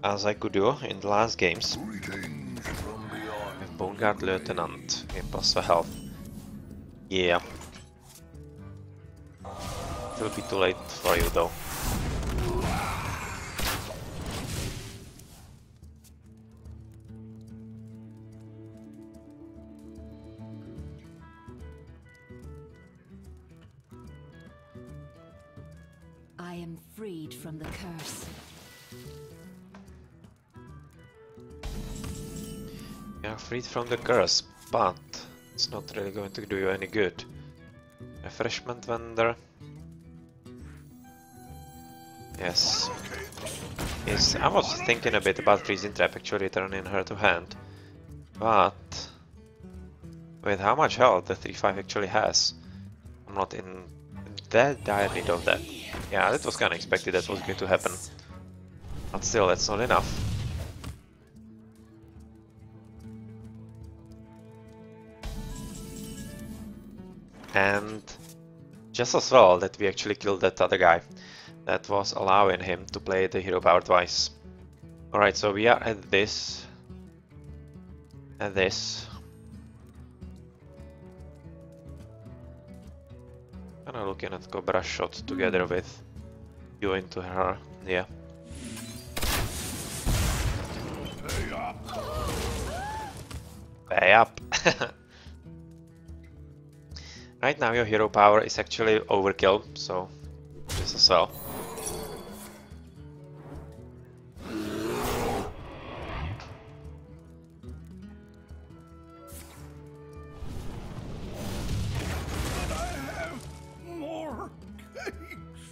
as I could do in the last games. Greetings from beyond. With Bone Guard Lieutenant in plus for health. Yeah. It will be too late for you though. I am freed from the curse. You are freed from the curse, but it's not really going to do you any good. Refreshment vendor. Yes. Yes, I was thinking a bit about freezing trap actually returning her to hand. But with how much health the 3-5 actually has, I'm not in that dire need of that. Yeah, that was kinda expected that was going to happen. But still, that's not enough. And just as well that we actually killed that other guy. That was allowing him to play the hero power twice. Alright, so we are at this. At this. Kinda looking at Cobra shot together with you into her. Yeah. Pay up. Pay up. Right now your hero power is actually overkill, so just as well. More cakes.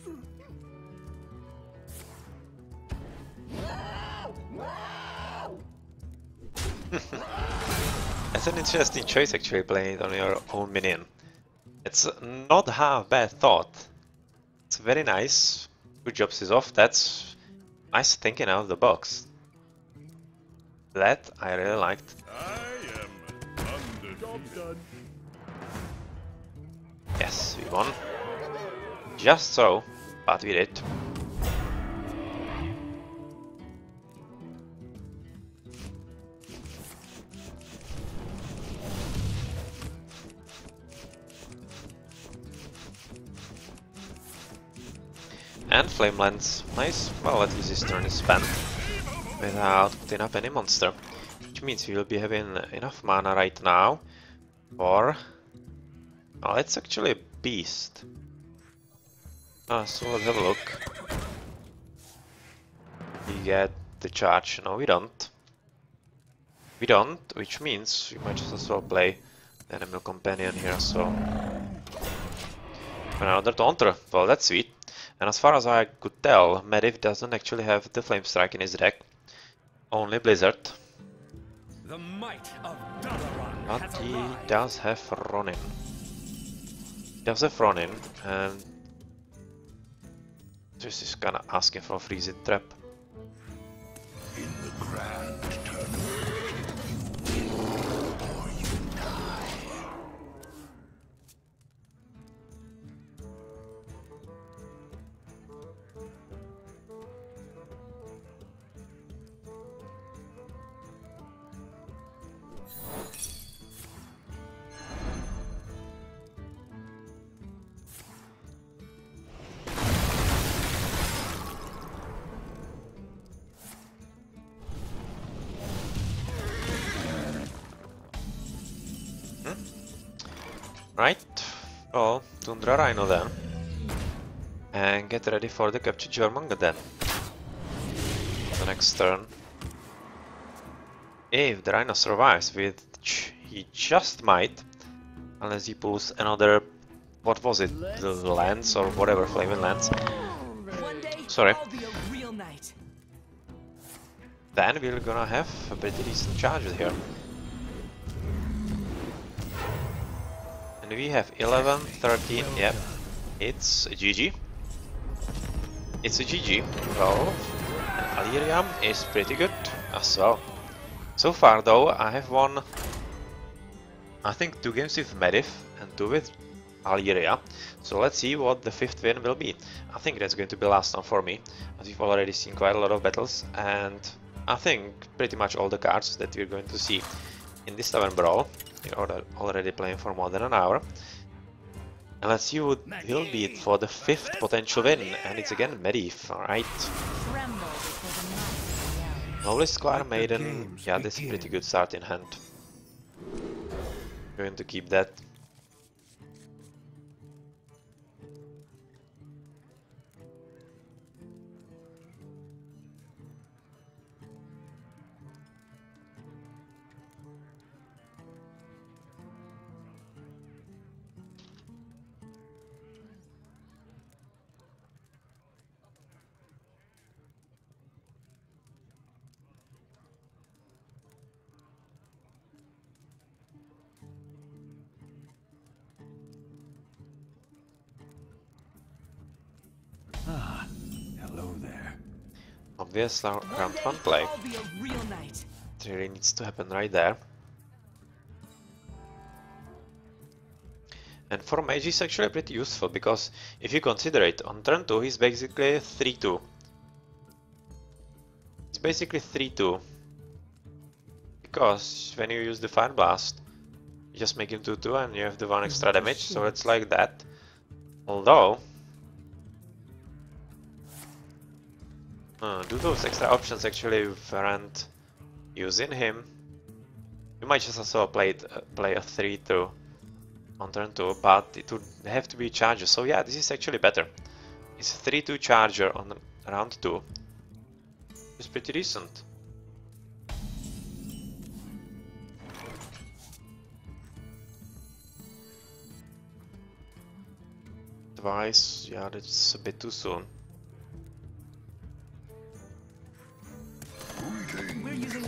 It's an interesting choice actually playing it on your own minion. It's not half bad thought. It's very nice. Good job, Sizov. That's nice thinking out of the box. That I really liked. I am undefeated. Yes, we won. Just so, but we did. And Flame Lance, nice. Well, at least this turn is spent without putting up any monster. Which means we will be having enough mana right now for... Oh, it's actually a beast. So let's have a look. We get the charge. No, we don't. We don't, which means we might just as well play the Animal Companion here, so... Another Taunter. Well, that's sweet. And as far as I could tell, Medivh doesn't actually have the Flame Strike in his deck. Only Blizzard. The might of Dalaran But has he arrived. does have Ronin. He does have Ronin, and this is kinda asking for a freezing trap. In the grand tournament, you win or you die. Right, well, Tundra Rhino then. And get ready for the Capture Jormungand then. The next turn. If the Rhino survives, which he just might, unless he pulls another, what was it, the lance or whatever, flaming lance. One day, Sorry. I'll be a real knight. Then we're gonna have a pretty decent charge here. And we have 11, 13, yep, it's a GG. It's a GG. Well, and Alleria is pretty good as well. So far though, I have won, I think 2 games with Medivh and 2 with Alleria. So let's see what the 5th win will be. I think that's going to be the last one for me, as we've already seen quite a lot of battles, and I think pretty much all the cards that we're going to see in this Tavern Brawl. We're already playing for more than an hour. And let's see who will be it for the 5th potential win, and it's again Medivh, alright. Tremble before the might of the elves. Lovely Squire Maiden, yeah, this is a pretty good start in hand. Going to keep that. Hello there. Obvious round 1 play. I'll be a real knight. It really needs to happen right there. And for mage is actually pretty useful, because if you consider it, on turn 2 he's basically 3-2. It's basically 3-2. Because when you use the Fire Blast, you just make him 2-2 and you have the 1 extra damage, so it's like that. Although, do those extra options actually warrant using him? You might just also play a 3-2 on turn 2, but it would have to be charger, so yeah, this is actually better. It's a 3-2 charger on round 2. It's pretty decent. Twice, yeah, that's a bit too soon. We're using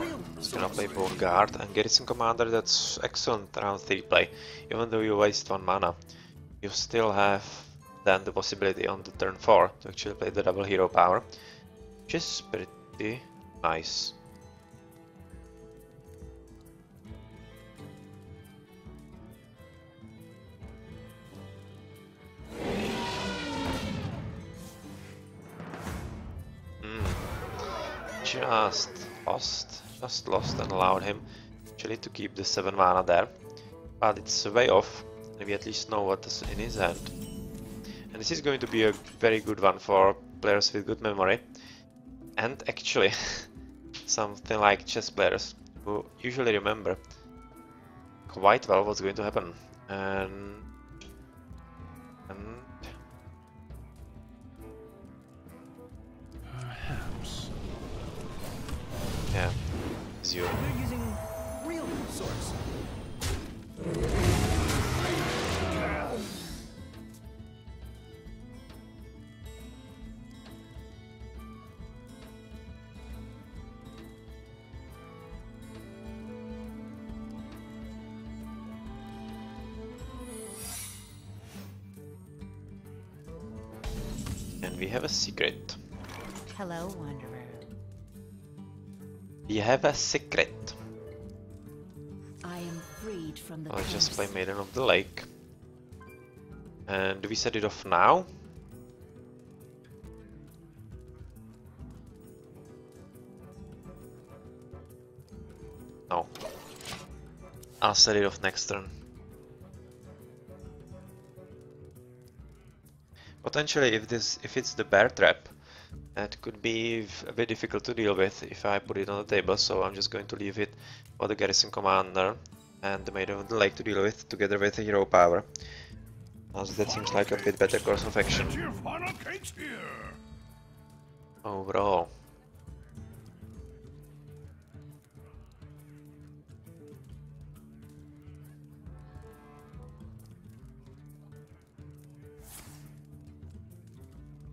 real Just gonna play both guard and Garrison Commander. That's excellent round 3 play. Even though you waste 1 mana, you still have then the possibility on the turn 4 to actually play the double hero power, which is pretty nice. Just lost and allowed him actually to keep the 7 mana there, but it's way off and we at least know what is in his hand. And this is going to be a very good one for players with good memory, and actually something like chess players who usually remember quite well what's going to happen. And Perhaps. yeah, it's you. We're using real swords. And we have a secret. Hello, Wanderer. We have a secret. I am freed from the I'll just play curse. Maiden of the Lake. And do we set it off now? No. I'll set it off next turn. Potentially, if it's the bear trap, that could be a bit difficult to deal with if I put it on the table, so I'm just going to leave it for the Garrison Commander and the Maiden of the Lake to deal with, together with the hero power. As that seems like a bit better course of action Your funnel cake's here. overall.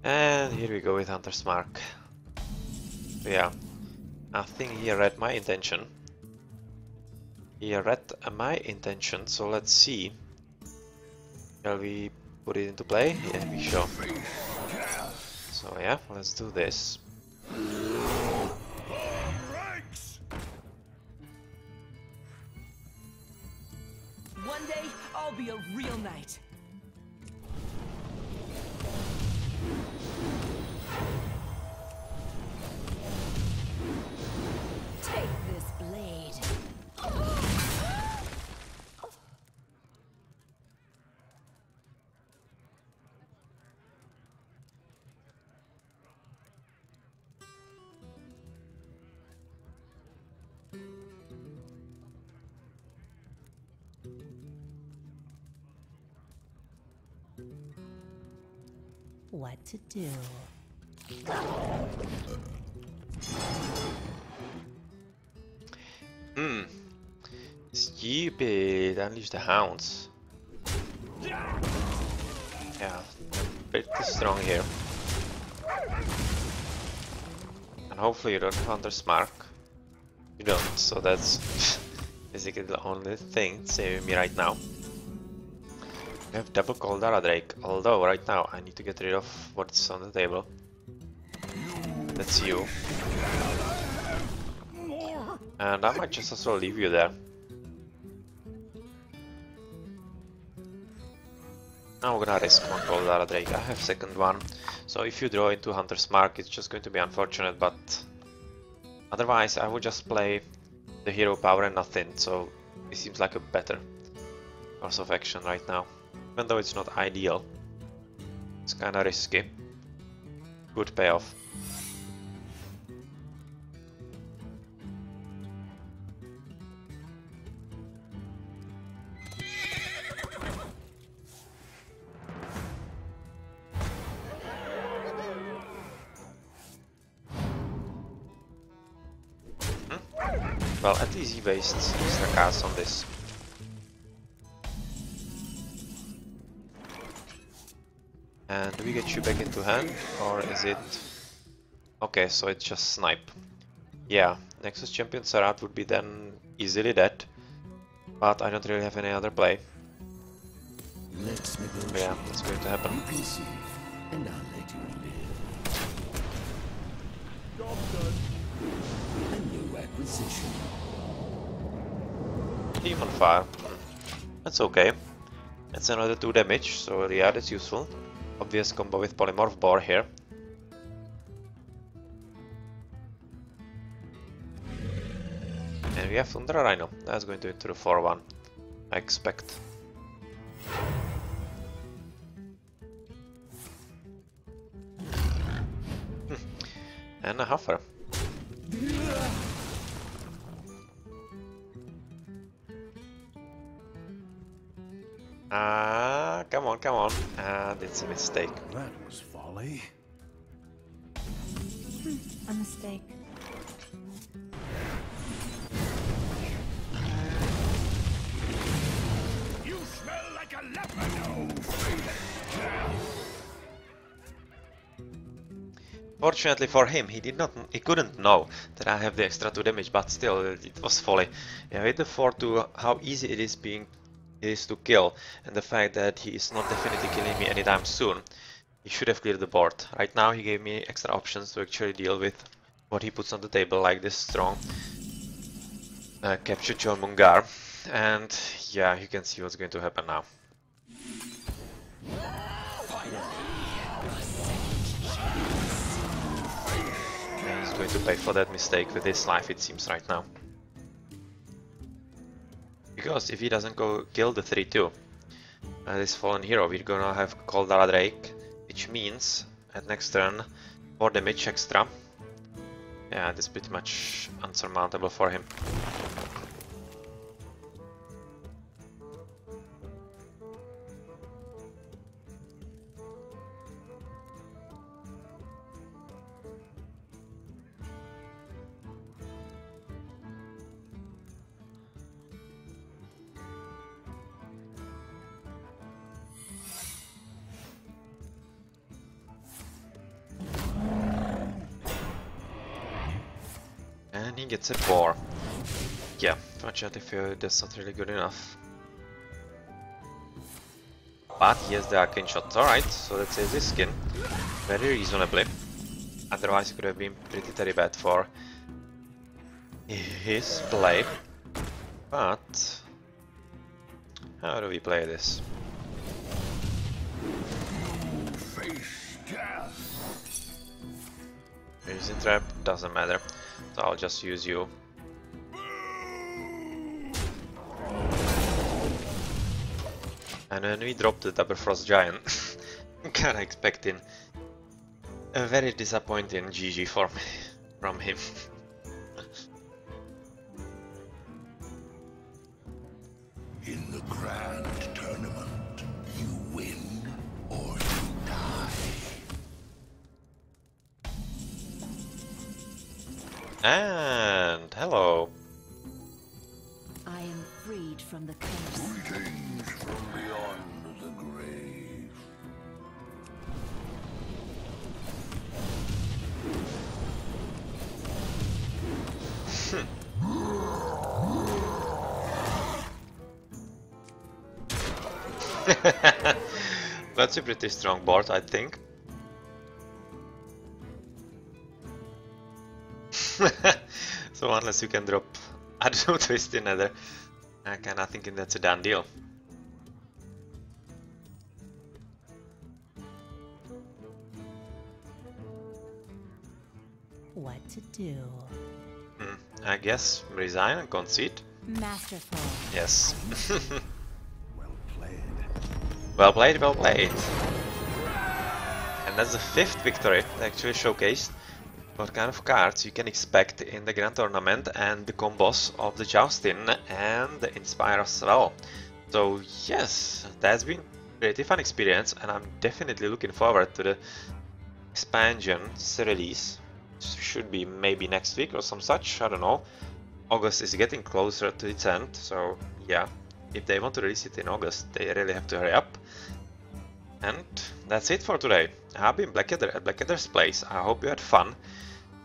And here we go with Hunter's Mark. So yeah, I think he read my intention. He read my intention, so let's see. Shall we put it into play? Yeah, we shall. So yeah, let's do this. One day, all be a real knight. Take this blade. What to do? Stupid. Unleash the hounds. Yeah, pretty strong here. And hopefully you don't have Hunter's Mark. You don't, so that's basically the only thing saving me right now. I have double Coldara Drake, although right now I need to get rid of what's on the table. That's you. And I might just as well leave you there. Now we're gonna risk one Coldara Drake. I have second one, so if you draw into Hunter's Mark it's just going to be unfortunate, but otherwise I would just play the hero power and nothing, so it seems like a better course of action right now. Even though it's not ideal, it's kinda risky. Good payoff. Well, at least he wastes extra cards on this. And do we get you back into hand, or is it... Okay, so it's just snipe. Yeah, Nexus Champion Sarat would be then easily dead, but I don't really have any other play. Let's negotiate. Yeah, that's going to happen. You conceive, and I'll let you live. Job done. A new acquisition. Demon Fire. That's okay. That's another 2 damage, so yeah, that's useful. Obvious combo with Polymorph Boar here. And we have Thundra Rhino. That's going to into the 4-1, I expect. And a Huffer. Come on, come on. And it's a mistake. That was folly. A mistake. You smell like a leopard. Fortunately for him, he couldn't know that I have the extra 2 damage, but still, it was folly. Yeah, with the 4-2, how easy it is to kill, and the fact that he is not definitely killing me anytime soon, he should have cleared the board. Right now he gave me extra options to actually deal with what he puts on the table, like this strong captured Jormungar, and yeah, you can see what's going to happen now. And he's going to pay for that mistake with his life, it seems, right now. Because if he doesn't go kill the 3-2, this fallen hero, we're gonna have Coldara Drake, which means at next turn 4 damage extra. Yeah, that's pretty much unsurmountable for him. And he gets a 4. Yeah, fortunately that's not really good enough. But he has the Arcane Shot, alright, so that saves his skin very reasonably. Otherwise it could have been pretty bad for his play. But How do we play this? Face death. Using trap doesn't matter, so I'll just use you. And when we drop the Double Frost Giant, I'm kinda expecting a very disappointing GG for me from him. In the grand tournament, you win or you die. And hello. I am freed from the curse. Greetings from beyond the grave. That's a pretty strong board, I think. So unless you can drop I don't know, twist in Nether, I kinda thinking that's a done deal. What to do? I guess resign and concede. Masterful. Yes. Well played. Well played, well played. And that's the 5th victory that actually showcased what kind of cards you can expect in the Grand Tournament and the combos of the Jousting and the Inspire as well. So yes, that's been a pretty fun experience, and I'm definitely looking forward to the expansion release. Should be maybe next week or some such, I don't know. August is getting closer to its end, so yeah, if they want to release it in August, they really have to hurry up. And that's it for today. I've been Blackadder at Blackadder's Place. I hope you had fun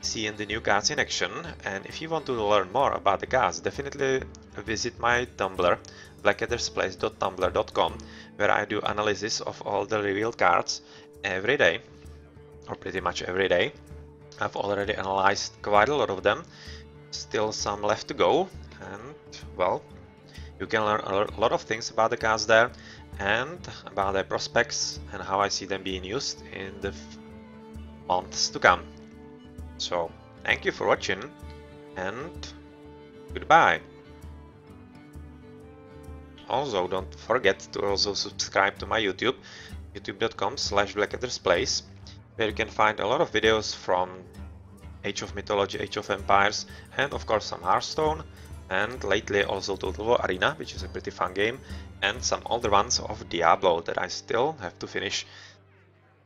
seeing the new cards in action, and if you want to learn more about the cards, definitely visit my Tumblr, blackaddersplace.tumblr.com, where I do analysis of all the revealed cards every day, or pretty much every day. I've already analyzed quite a lot of them, still some left to go, and well, you can learn a lot of things about the cards there and about their prospects and how I see them being used in the months to come. So, thank you for watching and goodbye. Also, don't forget to also subscribe to my YouTube, youtube.com/blackaddersplace, where you can find a lot of videos from Age of Mythology, Age of Empires, and of course some Hearthstone, and lately also Total War Arena, which is a pretty fun game, and some older ones of Diablo that I still have to finish.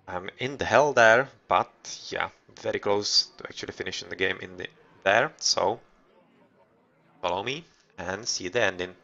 I'm in the hell there, but yeah, very close to actually finishing the game there, so follow me and see the ending.